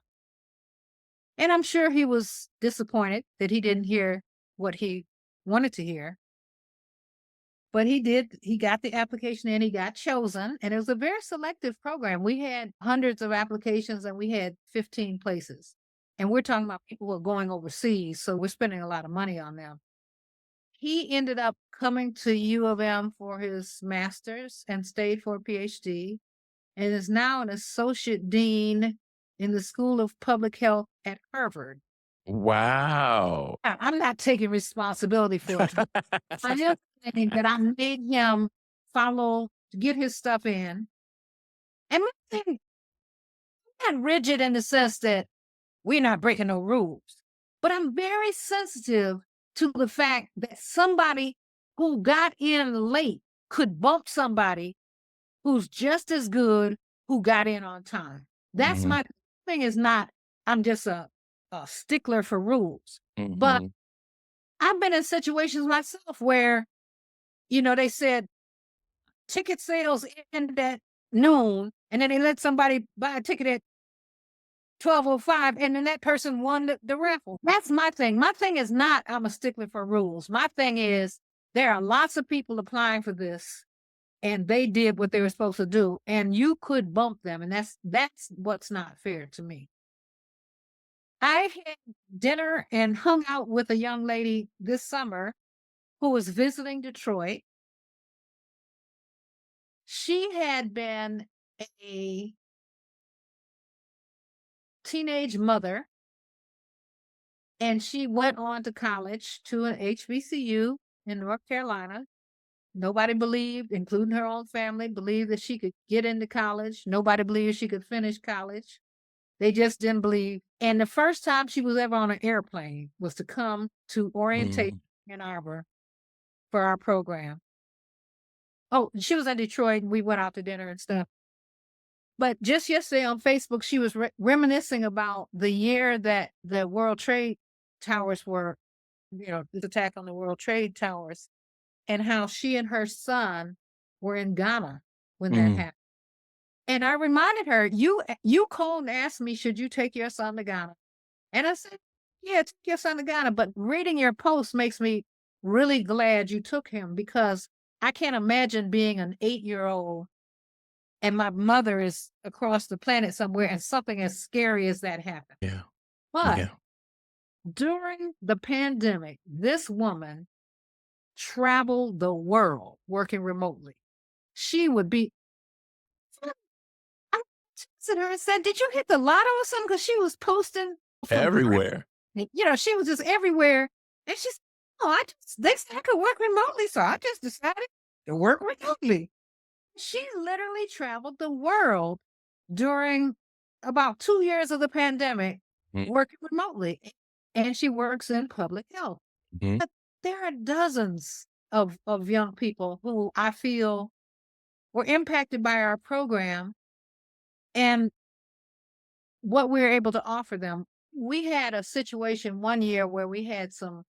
A: And I'm sure he was disappointed that he didn't hear what he wanted to hear. But he did. He got the application in, he got chosen, and it was a very selective program. We had hundreds of applications and we had 15 places. And we're talking about people who are going overseas, so we're spending a lot of money on them. He ended up coming to U of M for his master's and stayed for a PhD and is now an associate dean in the School of Public Health at Harvard.
B: Wow.
A: I'm not taking responsibility for it. I am saying that I made him follow, get his stuff in. And my thing, I'm not rigid in the sense that we're not breaking no rules, but I'm very sensitive to the fact that somebody who got in late could bump somebody who's just as good who got in on time. That's my thing is not, I'm just a stickler for rules. But I've been in situations myself where, they said ticket sales ended at noon and then they let somebody buy a ticket at 12:05 and then that person won the raffle. That's my thing. My thing is not I'm a stickler for rules. My thing is there are lots of people applying for this and they did what they were supposed to do and you could bump them and that's what's not fair to me. I had dinner and hung out with a young lady this summer who was visiting Detroit. She had been a teenage mother and she went on to college to an HBCU in North Carolina. Nobody believed, including her own family, believed that she could get into college. Nobody believed she could finish college. They just didn't believe. And the first time she was ever on an airplane was to come to orientation in Ann Arbor for our program. Oh, she was in Detroit and we went out to dinner and stuff. But just yesterday on Facebook, she was reminiscing about the year that the World Trade Towers were, the attack on the World Trade Towers, and how she and her son were in Ghana when that happened. And I reminded her, you called and asked me, should you take your son to Ghana? And I said, yeah, take your son to Ghana. But reading your post makes me really glad you took him because I can't imagine being an 8-year-old and my mother is across the planet somewhere and something as scary as that happened.
B: Yeah.
A: But during the pandemic, this woman traveled the world working remotely. She would be, I texted her and said, did you hit the lotto or something? Because she was posting
B: Everywhere.
A: She was just everywhere. And she said, oh, they said I could work remotely. So I just decided to work remotely. She literally traveled the world during about 2 years of the pandemic working remotely. And she works in public health. But there are dozens of young people who I feel were impacted by our program and what we were able to offer them. We had a situation one year where we had some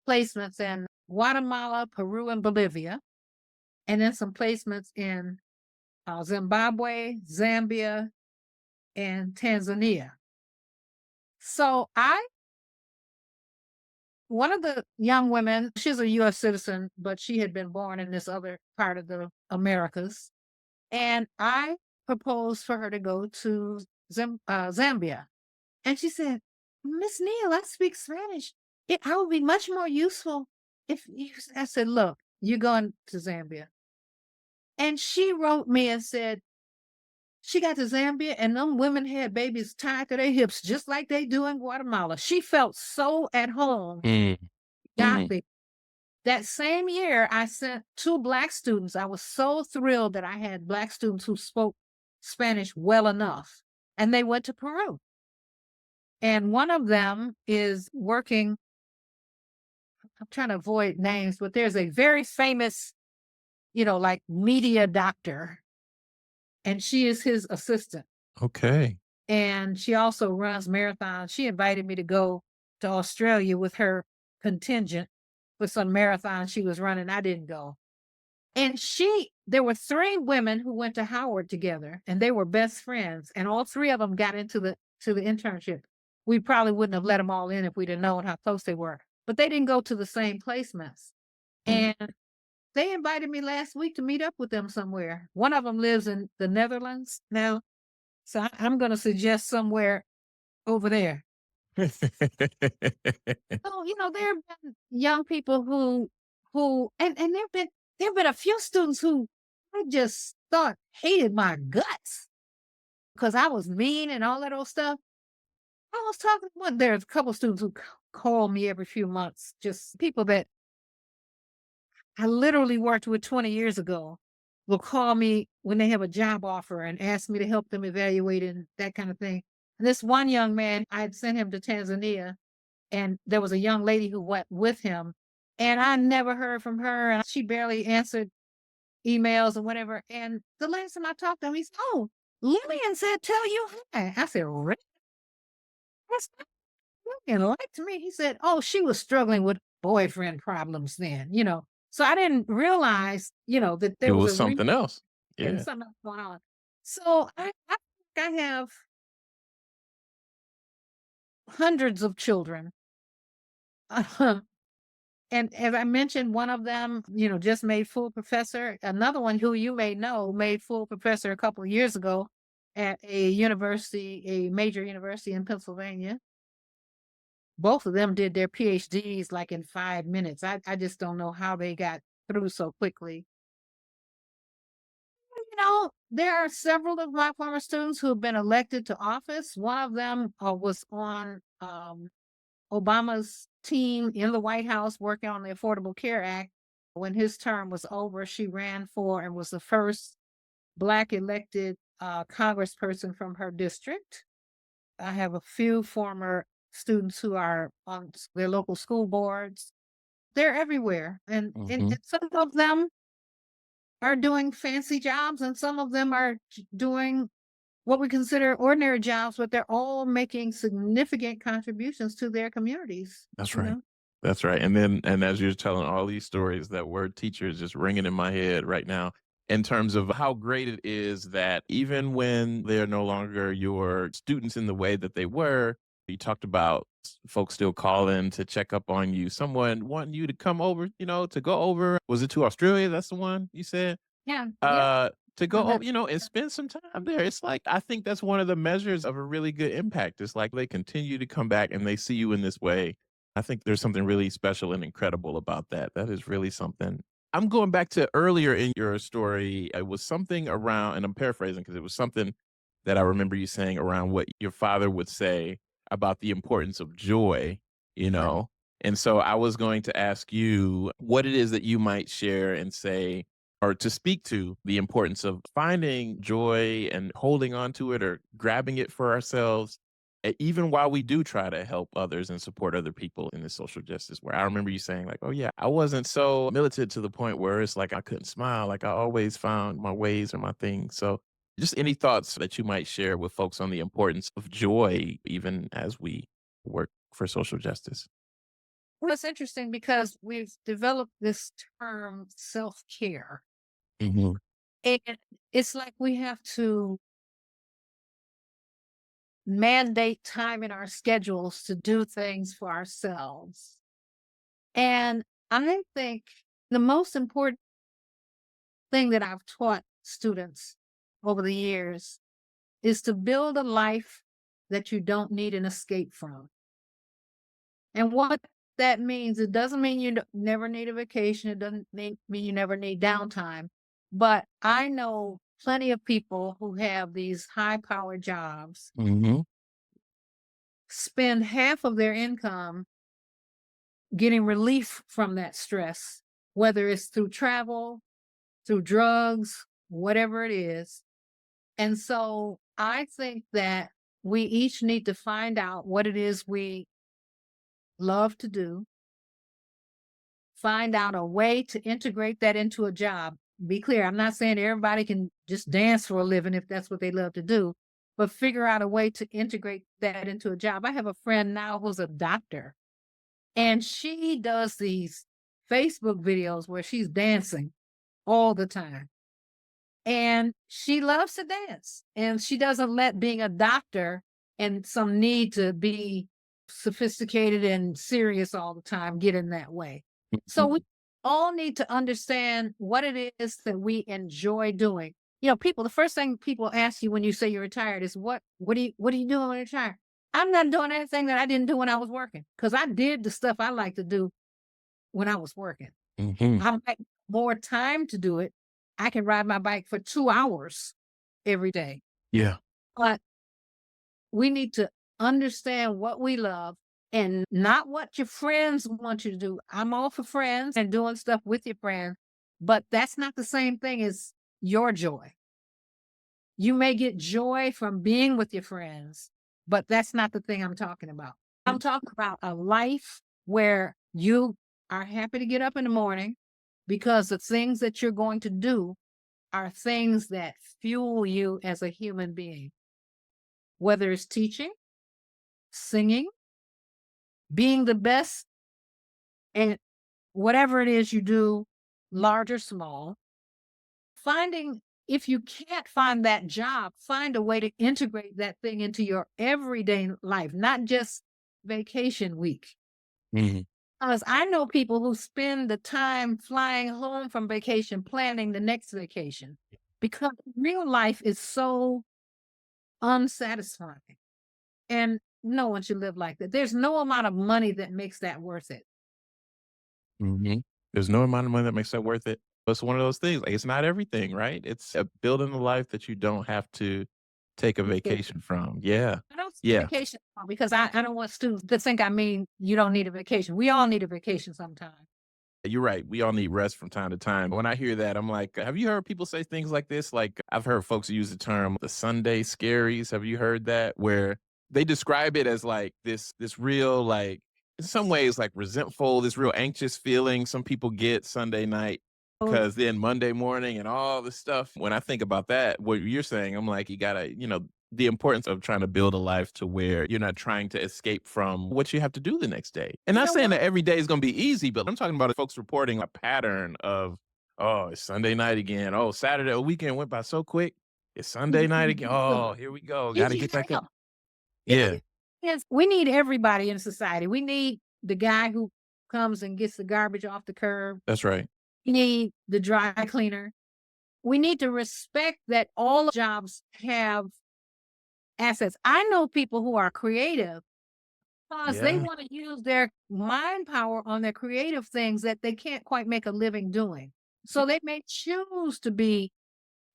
A: placements in Guatemala, Peru, and Bolivia, and then some placements in Zimbabwe, Zambia, and Tanzania. So one of the young women, she's a U.S. citizen, but she had been born in this other part of the Americas. And I proposed for her to go to Zambia. And she said, Miss Neale, I speak Spanish. I would be much more useful if you, I said, look, you're going to Zambia. And she wrote me and said, she got to Zambia and them women had babies tied to their hips just like they do in Guatemala. She felt so at home. Got me. That same year, I sent 2 Black students. I was so thrilled that I had Black students who spoke Spanish well enough. And they went to Peru. And one of them is working, I'm trying to avoid names, but there's a very famous, like media doctor. And she is his assistant.
B: Okay.
A: And she also runs marathons. She invited me to go to Australia with her contingent for some marathon she was running. I didn't go. And there were 3 women who went to Howard together, and they were best friends, and all 3 of them got into the internship. We probably wouldn't have let them all in if we'd have known how close they were, but they didn't go to the same placements.
B: Mm.
A: And they invited me last week to meet up with them somewhere. One of them lives in the Netherlands now, so I'm gonna suggest somewhere over there. So, there have been young people and there've been a few students who I just thought hated my guts because I was mean and all that old stuff. I was talking well, there's a couple students who call me every few months, just people that I literally worked with 20 years ago will call me when they have a job offer and ask me to help them evaluate and that kind of thing. And this one young man, I had sent him to Tanzania, and there was a young lady who went with him, and I never heard from her, and she barely answered emails or whatever. And the last time I talked to him, he said, "Oh, Lillian said tell you hi." I said, "Really? That's not Lillian liked me." He said, "Oh, she was struggling with boyfriend problems then." So I didn't realize, that
B: It
A: there was
B: was
A: a reason
B: something else.
A: and
B: Yeah.
A: something else going on. So I think I have hundreds of children. And as I mentioned, one of them, just made full professor. Another one who you may know made full professor a couple of years ago at a major university in Pennsylvania. Both of them did their PhDs like in 5 minutes. I just don't know how they got through so quickly. There are several of my former students who have been elected to office. One of them was on Obama's team in the White House working on the Affordable Care Act. When his term was over, she ran for and was the first Black elected congressperson from her district. I have a few former students who are on their local school boards. They're everywhere. And
B: Mhm.
A: some of them are doing fancy jobs, and some of them are doing what we consider ordinary jobs, but they're all making significant contributions to their communities,
B: That's
A: you
B: right.
A: know?
B: That's right. And as you're telling all these stories, that word teacher is just ringing in my head right now in terms of how great it is that even when they're no longer your students in the way that they were, you talked about folks still calling to check up on you, someone wanting you to come over, to go over. Was it to Australia? That's the one you said?
A: Yeah, yeah.
B: Uh, to
A: Oh,
B: go
A: that
B: over, and spend some time there. It's like, I think that's one of the measures of a really good impact. It's like they continue to come back and they see you in this way. I think there's something really special and incredible about that. That is really something. I'm going back to earlier in your story. It was something around, and I'm paraphrasing because it was something that I remember you saying around what your father would say about the importance of joy, you know? And so I was going to ask you what it is that you might share and say, or to speak to the importance of finding joy and holding on to it or grabbing it for ourselves, even while we do try to help others and support other people in the social justice. Where I remember you saying, like, oh, yeah, I wasn't so militant to the point where it's like I couldn't smile. Like I always found my ways or my things. So, just any thoughts that you might share with folks on the importance of joy, even as we work for social justice?
A: Well, it's interesting because we've developed this term self-care.
B: Hmm.
A: And it's like we have to mandate time in our schedules to do things for ourselves. And I think the most important thing that I've taught students over the years is to build a life that you don't need an escape from. And what that means, it doesn't mean you never need a vacation. It doesn't mean you never need downtime. But I know plenty of people who have these high powered jobs,
B: Hmm.
A: spend half of their income getting relief from that stress, whether it's through travel, through drugs, whatever it is. And so I think that we each need to find out what it is we love to do, find out a way to integrate that into a job. Be clear, I'm not saying everybody can just dance for a living if that's what they love to do, but figure out a way to integrate that into a job. I have a friend now who's a doctor, and she does these Facebook videos where she's dancing all the time. And she loves to dance. And she doesn't let being a doctor and some need to be sophisticated and serious all the time get in that way. So we all need to understand what it is that we enjoy doing. People, the first thing people ask you when you say you're retired is what are you doing when you're retired? I'm not doing anything that I didn't do when I was working because I did the stuff I like to do when I was working.
B: Mhm.
A: I might more time to do it. I can ride my bike for 2 hours every day.
B: Yeah.
A: But we need to understand what we love and not what your friends want you to do. I'm all for friends and doing stuff with your friends, but that's not the same thing as your joy. You may get joy from being with your friends, but that's not the thing I'm talking about. I'm talking about a life where you are happy to get up in the morning because the things that you're going to do are things that fuel you as a human being, whether it's teaching, singing, being the best, and whatever it is you do, large or small, finding if you can't find that job, find a way to integrate that thing into your everyday life, not just vacation week.
B: Mhm.
A: Because I know people who spend the time flying home from vacation planning the next vacation because real life is so unsatisfying. And no one should live like that. There's no amount of money that makes that worth it.
B: Mhm. There's no amount of money that makes that worth it. It's one of those things, like, it's not everything, right? It's building a life that you don't have to take a
A: Yeah.
B: vacation from. Yeah.
A: I don't say
B: Yeah.
A: vacation because I don't want students to think I mean you don't need a vacation. We all need a vacation sometime.
B: You're right. We all need rest from time to time. When I hear that, I'm like, have you heard people say things like this? Like, I've heard folks use the term the Sunday scaries. Have you heard that? Where they describe it as like this real, like, in some ways, like resentful, this real anxious feeling some people get Sunday night
A: Oh,
B: because then Monday morning and all this stuff. When I think about that, what you're saying, I'm like, you gotta, the importance of trying to build a life to where you're not trying to escape from what you have to do the next day. And
A: you
B: not
A: know
B: saying
A: what?
B: that every day is going to be easy, but I'm talking about folks reporting a pattern of, oh, it's Sunday night again. Oh, Saturday, a weekend went by so quick. It's Sunday night again. Oh, here we go. Got to get back up. Yeah,
A: Yes, we need everybody in society. We need the guy who comes and gets the garbage off the curb.
B: that's right.
A: We need the dry cleaner. We need to respect that all jobs have assets. I know people who are creative because they
B: Yeah,
A: want to use their mind power on their creative things that they can't quite make a living doing. So they may choose to be,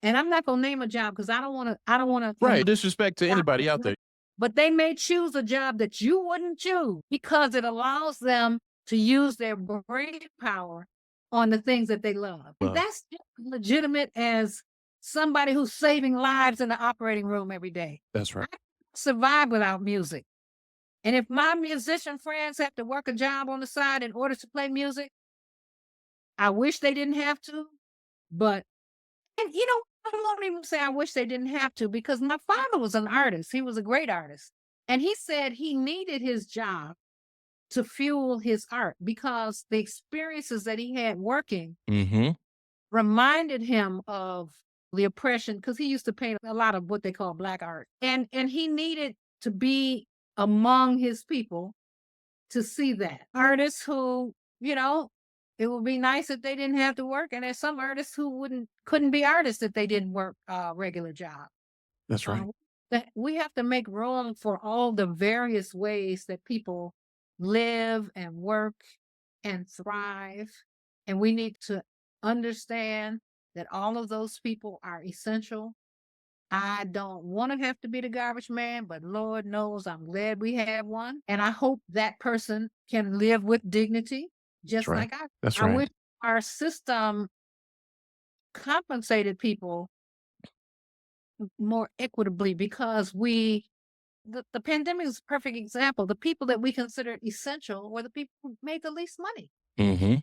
A: and I'm not going to name a job because I don't want to
B: right. Disrespect to anybody out there.
A: but they may choose a job that you wouldn't choose because it allows them to use their brain power on the things that they love. And
B: Love.
A: that's just legitimate as somebody who's saving lives in the operating room every day.
B: That's right.
A: I can't survive without music. And if my musician friends have to work a job on the side in order to play music, I wish they didn't have to. But, and I won't even say I wish they didn't have to because my father was an artist. He was a great artist. And he said he needed his job to fuel his art because the experiences that he had working
B: Mm-hmm.
A: reminded him of the oppression because he used to paint a lot of what they call black art. And he needed to be among his people to see that. Artists who, it would be nice if they didn't have to work. And there's some artists who couldn't be artists if they didn't work a regular job.
B: That's right.
A: That we have to make room for all the various ways that people live and work and thrive. And we need to understand that all of those people are essential. I don't want to have to be the garbage man, but Lord knows I'm glad we have one. And I hope that person can live with dignity,
B: That's
A: just
B: right.
A: like I.
B: That's
A: I
B: right.
A: wish our system compensated people more equitably because the pandemic is a perfect example. The people that we considered essential were the people who made the least money.
B: Mm-hmm.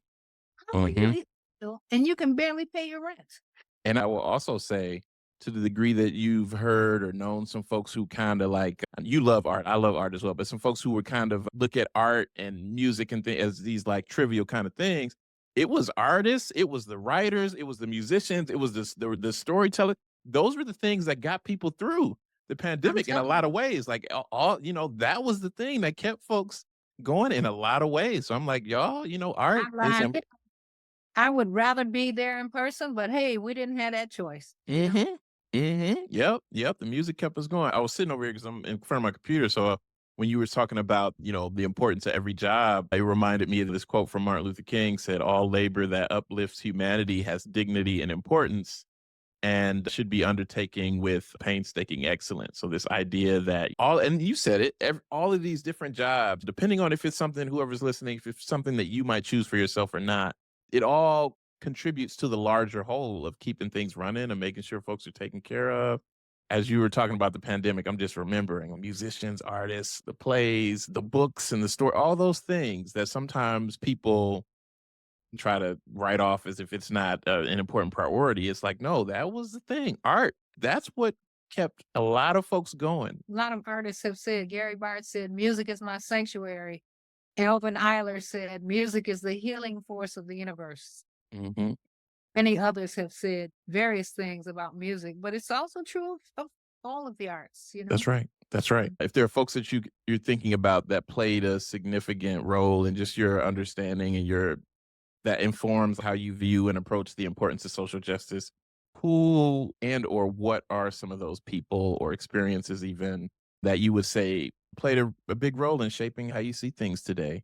A: How are you
B: Mm-hmm.
A: essential and you can barely pay your rent?
B: And I will also say, to the degree that you've heard or known some folks who kind of like, you love art, I love art as well, but some folks who would kind of look at art and music and as these like trivial kind of things. It was artists, it was the writers, it was the musicians, it was the storyteller. Those were the things that got people through the
A: I'm
B: pandemic in a
A: telling
B: lot
A: you.
B: of ways. Like all, that was the thing that kept folks going in a lot of ways. So I'm like, y'all, art is
A: I I would rather be there in person, but hey, we didn't have that choice, you know?
B: Mhm. Mhm. Yep, yep, the music kept us going. I was sitting over here because 'cause I'm in front of my computer, so, when you were talking about, the importance of every job, it reminded me of this quote from Martin Luther King, said, "All labor that uplifts humanity has dignity and importance and should be undertaking with painstaking excellence." So this idea that and you said it, all of these different jobs, depending on if it's something whoever's listening, if it's something that you might choose for yourself or not, it all contributes to the larger whole of keeping things running and making sure folks are taken care of. As you were talking about the pandemic, I'm just remembering musicians, artists, the plays, the books, and the story, all those things that sometimes people try to write off as if it's not an important priority. It's like, no, that was the thing. Art, that's what kept a lot of folks going.
A: A lot of artists have said, Gary Bartz said, music is my sanctuary. Alvin Eiler said, music is the healing force of the universe.
B: Mhm.
A: Many others have said various things about music, but it's also true of all of the arts, you know?
B: That's right. That's right. If there are folks that you're thinking about that played a significant role in just your understanding and your that informs how you view and approach the importance of social justice, who and or what are some of those people or experiences even that you would say played a big role in shaping how you see things today?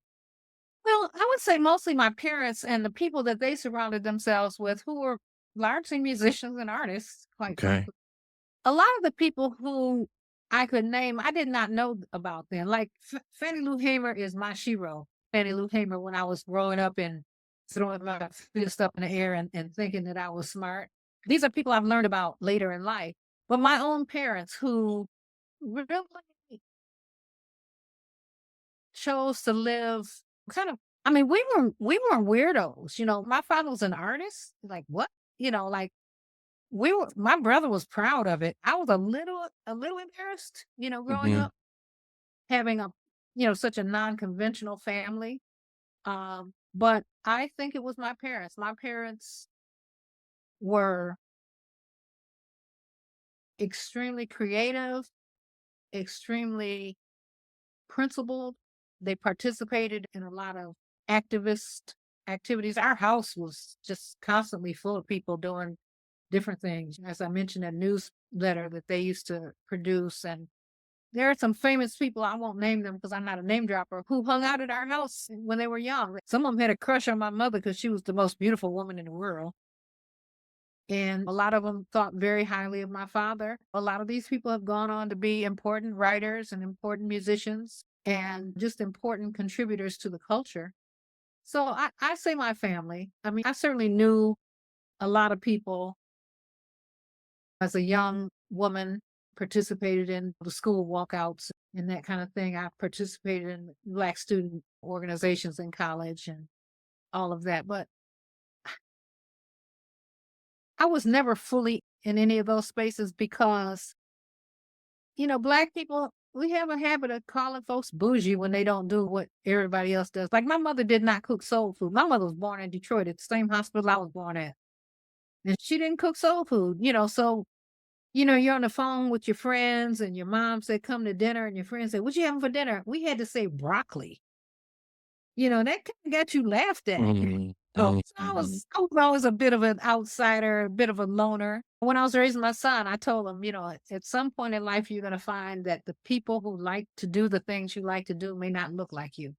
A: Well, I would say mostly my parents and the people that they surrounded themselves with who were largely musicians and artists, quite
B: Okay.
A: frankly. A lot of the people who I could name, I did not know about them. Like Fannie Lou Hamer is my shero. Fannie Lou Hamer, when I was growing up and throwing my fist up in the air and thinking that I was smart. These are people I've learned about later in life. But my own parents who really chose to live kind of, I mean, we were weirdos. My father was an artist. Like what? Like my brother was proud of it. I was a little embarrassed, growing
B: Mhm.
A: up, having such a non-conventional family. But I think it was my parents. My parents were extremely creative, extremely principled. They participated in a lot of activist activities. Our house was just constantly full of people doing different things. As I mentioned, a newsletter that they used to produce. And there are some famous people, I won't name them because I'm not a name dropper, who hung out at our house when they were young. Some of them had a crush on my mother because she was the most beautiful woman in the world. And a lot of them thought very highly of my father. A lot of these people have gone on to be important writers and important musicians and just important contributors to the culture. So I say my family. I mean, I certainly knew a lot of people as a young woman, participated in the school walkouts and that kind of thing. I participated in Black student organizations in college and all of that. But I was never fully in any of those spaces because Black people, we have a habit of calling folks bougie when they don't do what everybody else does. Like my mother did not cook soul food. My mother was born in Detroit at the same hospital I was born at. And she didn't cook soul food, so you're on the phone with your friends and your mom said, come to dinner, and your friend said, what you having for dinner? We had to say broccoli. That kind of got you laughed at.
B: Mhm.
A: So I
B: Mhm.
A: was, I was always a bit of an outsider, a bit of a loner. When I was raising my son, I told him, at some point in life, you're going to find that the people who like to do the things you like to do may not look like you.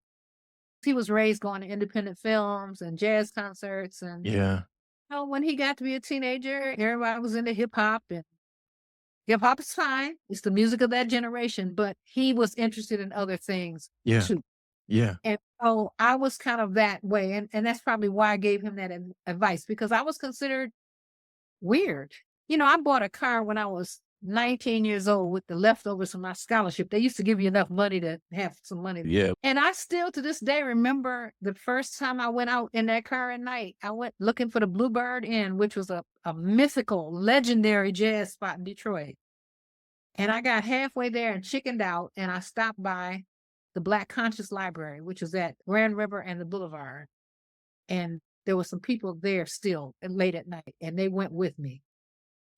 A: He was raised going to independent films and jazz concerts. And,
B: Yeah.
A: when he got to be a teenager, everybody was into hip hop, and hip hop is fine. It's the music of that generation, but he was interested in other things
B: Yeah.
A: too.
B: Yeah.
A: And so I was kind of that way. And that's probably why I gave him that advice because I was considered weird. I bought a car when I was 19 years old with the leftovers from my scholarship. They used to give you enough money to have some money.
B: Yeah.
A: And I still to this day remember the first time I went out in that car at night. I went looking for the Bluebird Inn, which was a mythical, legendary jazz spot in Detroit. And I got halfway there and chickened out, and I stopped by the Black Conscious Library, which was at Grand River and the Boulevard. And there were some people there still and late at night, and they went with me.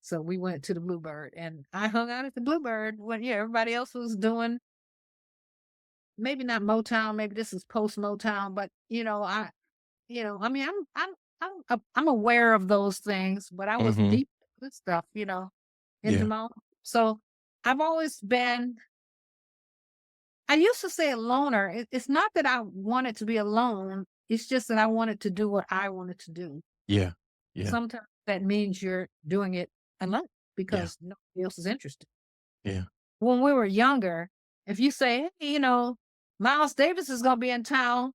A: So we went to the Bluebird, and I hung out at the Bluebird when everybody else was doing maybe not Motown, maybe this is post Motown, but I mean, I'm aware of those things, but I was
B: Mm-hmm.
A: deep in this stuff, into
B: Yeah.
A: my own. So I've always been. I used to say a loner. It's not that I wanted to be alone. It's just that I wanted to do what I wanted to do.
B: Yeah. Yeah.
A: Sometimes that means you're doing it alone
B: Yeah.
A: because nobody else is interested.
B: Yeah.
A: When we were younger, if you say, hey, Miles Davis is going to be in town,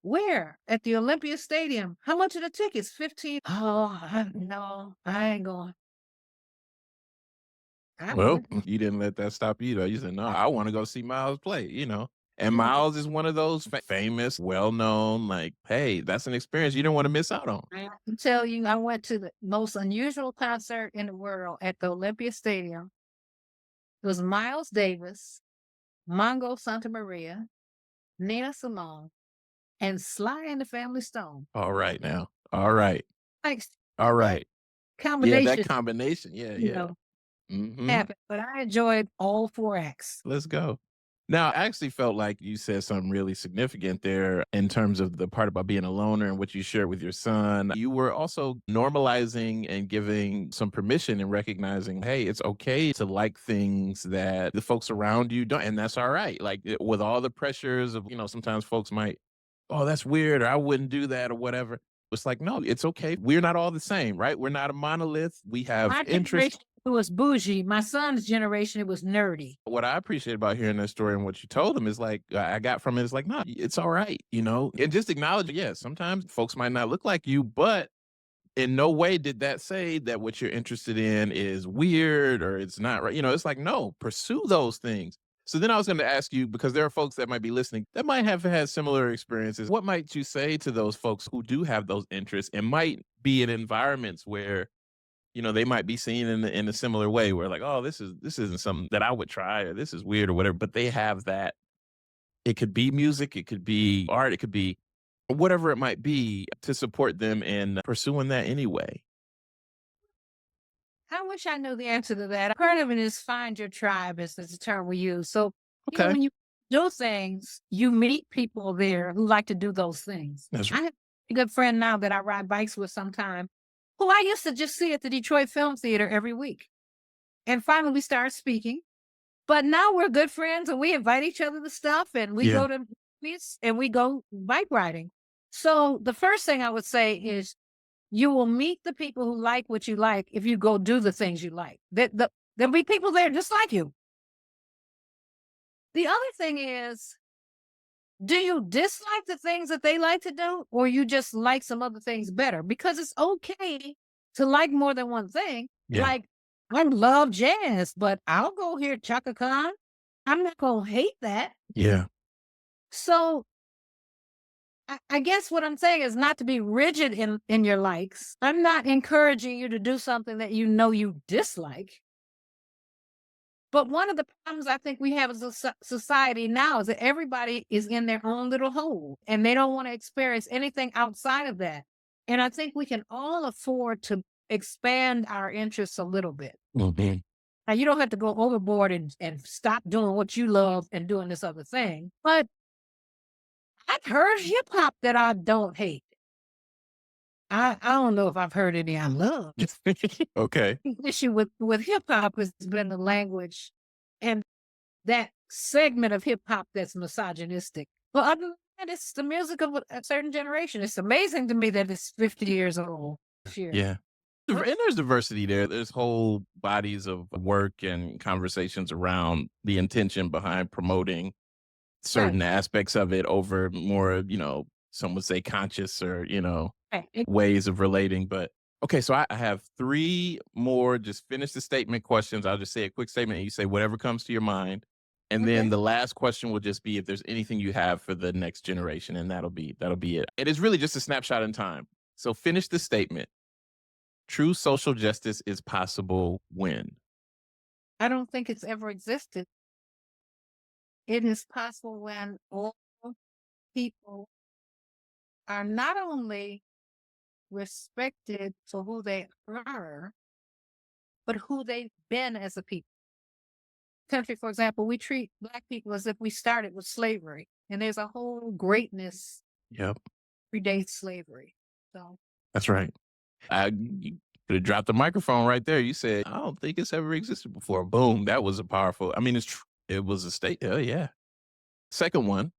A: where? At the Olympia Stadium. How much are the tickets? 15. Oh, no, I ain't going. I
B: Well,
A: would.
B: you didn't let that stop you though. You said, no, I want to go see Miles play, And
A: Yeah.
B: Miles is one of those famous, well-known, like, hey, that's an experience you don't want to miss out on.
A: I can tell you, I went to the most unusual concert in the world at the Olympia Stadium. It was Miles Davis, Mongo Santa Maria, Nina Simone, and Sly and the Family Stone.
B: All right now. All right.
A: Like
B: All
A: that
B: right. Yeah, that
A: combination,
B: combination. Yeah,
A: you
B: yeah.
A: know,
B: Hmm.
A: happened. But I enjoyed all four acts.
B: Let's go. Now, I actually felt like you said something really significant there in terms of the part about being a loner and what you shared with your son. You were also normalizing and giving some permission and recognizing, hey, it's okay to like things that the folks around you don't, and that's all right. Like with all the pressures of, sometimes folks might, oh, that's weird, or I wouldn't do that, or whatever. It's like, no, it's okay. We're not all the same, right? We're not a monolith. We have
A: My
B: interests.
A: generation, it was bougie. My son's generation, it was nerdy.
B: What I appreciate about hearing that story and what you told him is like, I got from it is like, no, it's all right, and just acknowledge, yeah, sometimes folks might not look like you, but in no way did that say that what you're interested in is weird or it's not right. It's like, no, pursue those things. So then I was going to ask you, because there are folks that might be listening that might have had similar experiences. What might you say to those folks who do have those interests and might be in environments where they might be seen in a similar way where like, oh, this isn't something that I would try or this is weird or whatever, but they have that. It could be music, it could be art, it could be whatever it might be to support them in pursuing that anyway.
A: I wish I knew the answer to that. Part of it is find your tribe is the term we use. So,
B: Okay.
A: when you do things, you meet people there who like to do those things.
B: That's
A: I have a good friend now that I ride bikes with sometime who I used to just see at the Detroit Film Theater every week. And finally we started speaking. But now we're good friends and we invite each other to stuff and we
B: yeah.
A: go to movies and we go bike riding. So the first thing I would say is you will meet the people who like what you like if you go do the things you like. There'll be people there just like you. The other thing is, do you dislike the things that they like to do, or you just like some other things better? Because it's okay to like more than one thing.
B: Yeah.
A: Like, I love jazz, but I'll go hear Chaka Khan. I'm not going to hate that.
B: Yeah.
A: So I guess what I'm saying is not to be rigid in your likes. I'm not encouraging you to do something that you dislike. But one of the problems I think we have as a society now is that everybody is in their own little hole and they don't want to experience anything outside of that. And I think we can all afford to expand our interests a little bit.
B: Mhm.
A: Now, you don't have to go overboard and stop doing what you love and doing this other thing. But I've heard hip hop that I don't hate. I don't know if I've heard any I love.
B: Okay.
A: The issue with hip hop has been the language and that segment of hip hop that's misogynistic. Well, other than that, it's the music of a certain generation. It's amazing to me that it's 50 years old this year.
B: Yeah. And there's diversity there. There's whole bodies of work and conversations around the intention behind promoting certain
A: Right.
B: aspects of it over more, some would say conscious or,
A: Right.
B: ways of relating. But okay, so I have three more. Just finish the statement questions. I'll just say a quick statement and you say whatever comes to your mind. And then
A: Okay.
B: the last question will just be if there's anything you have for the next generation, and that'll be it. It is really just a snapshot in time. So finish the statement. True social justice is possible when.
A: I don't think it's ever existed. It is possible when all people are not only respected for who they are, but who they've been as a people. Country, for example, we treat Black people as if we started with slavery, and there's a whole greatness
B: Yep.
A: predates slavery. So
B: That's right. You could have dropped the microphone right there. You said, I don't think it's ever existed before. Boom. That was a powerful, I mean, it's true. It was a state. Oh, yeah. Second one,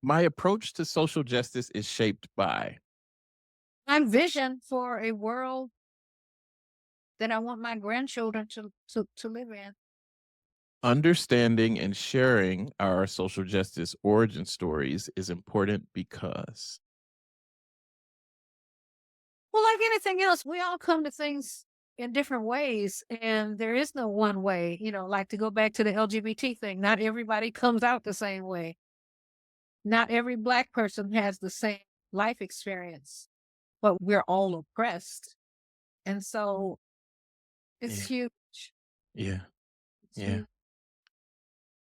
B: my approach to social justice is shaped by.
A: my vision for a world that I want my grandchildren to live in.
B: Understanding and sharing our social justice origin stories is important because.
A: Well, like anything else, we all come to things in different ways, and there is no one way. Like to go back to the LGBT thing, not everybody comes out the same way. Not every Black person has the same life experience, but we're all oppressed. And so it's huge.
B: Yeah.
A: It's
B: Yeah.
A: huge.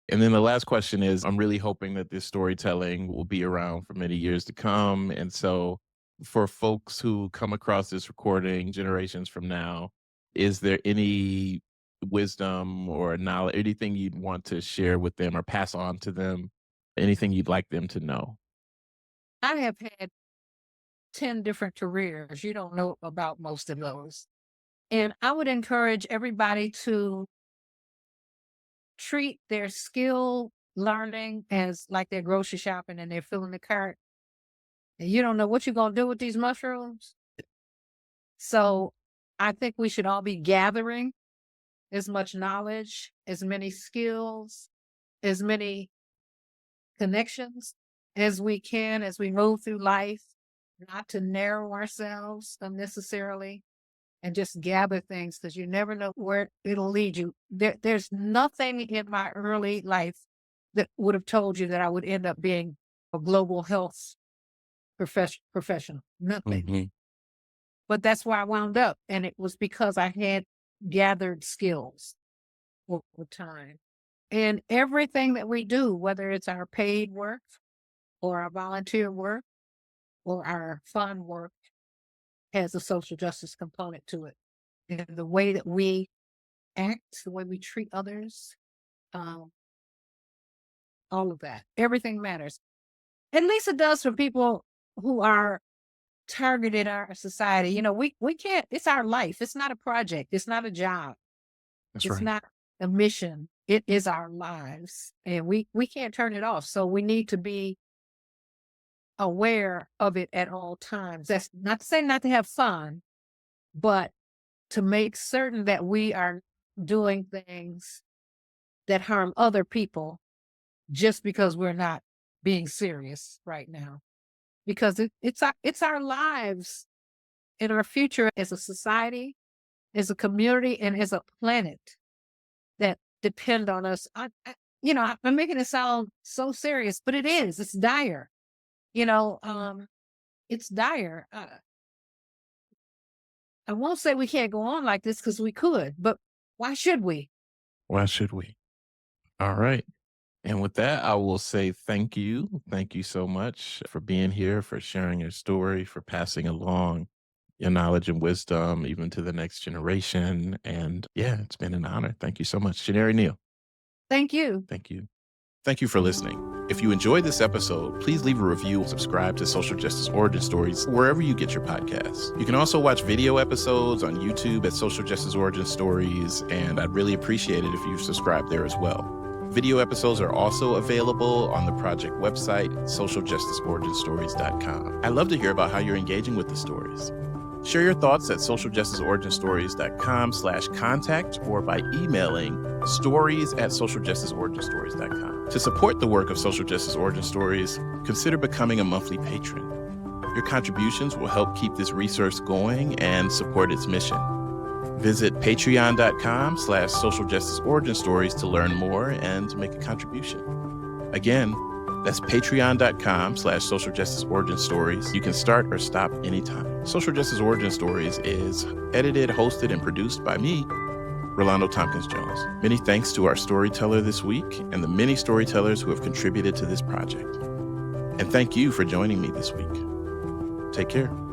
B: And then the last question is, I'm really hoping that this storytelling will be around for many years to come. And so for folks who come across this recording generations from now, is there any wisdom or knowledge, anything you'd want to share with them or pass on to them? Anything you'd like them to know?
A: I have had 10 different careers. You don't know about most of those. And I would encourage everybody to treat their skill learning as like they're grocery shopping and they're filling the cart. And you don't know what you're going to do with these mushrooms. So I think we should all be gathering as much knowledge, as many skills, as many connections as we can as we move through life, not to narrow ourselves unnecessarily and just gather things because you never know where it'll lead you. There's nothing in my early life that would have told you that I would end up being a global health professional. Nothing.
B: Mm-hmm.
A: But that's where I wound up. And it was because I had gathered skills over time. And everything that we do, whether it's our paid work or our volunteer work or our fun work, has a social justice component to it. And the way that we act, the way we treat others, all of that, everything matters. At least it does for people who are targeted in our society. We can't, it's our life. It's not a project. It's not a job. It's not a mission. It is our lives, and we can't turn it off. So we need to be aware of it at all times. That's not to say not to have fun, but to make certain that we are doing things that harm other people just because we're not being serious right now. Because it's our lives and our future as a society, as a community, and as a planet that depend on us. I'm making it sound so serious, but it is. It's dire. It's dire. I won't say we can't go on like this because we could, but why should we?
B: Why should we? All right. And with that, I will say thank you. Thank you so much for being here, for sharing your story, for passing along your knowledge and wisdom, even to the next generation. And yeah, it's been an honor. Thank you so much. Chinyere Neale.
A: Thank you.
B: Thank you. Thank you for listening. If you enjoyed this episode, please leave a review and subscribe to Social Justice Origin Stories wherever you get your podcasts. You can also watch video episodes on YouTube at Social Justice Origin Stories, and I'd really appreciate it if you subscribe there as well. Video episodes are also available on the project website, socialjusticeoriginstories.com. I'd love to hear about how you're engaging with the stories. Share your thoughts at socialjusticeoriginstories.com/contact or by emailing stories@socialjusticeoriginstories.com. To support the work of Social Justice Origin Stories, consider becoming a monthly patron. Your contributions will help keep this research going and support its mission. Visit patreon.com/socialjusticeoriginstories to learn more and to make a contribution. Again, that's patreon.com/socialjusticeoriginstories. You can start or stop anytime. Social Justice Origin Stories is edited, hosted, and produced by me, Rolando Thompkins-Jones. Many thanks to our storyteller this week and the many storytellers who have contributed to this project. And thank you for joining me this week. Take care.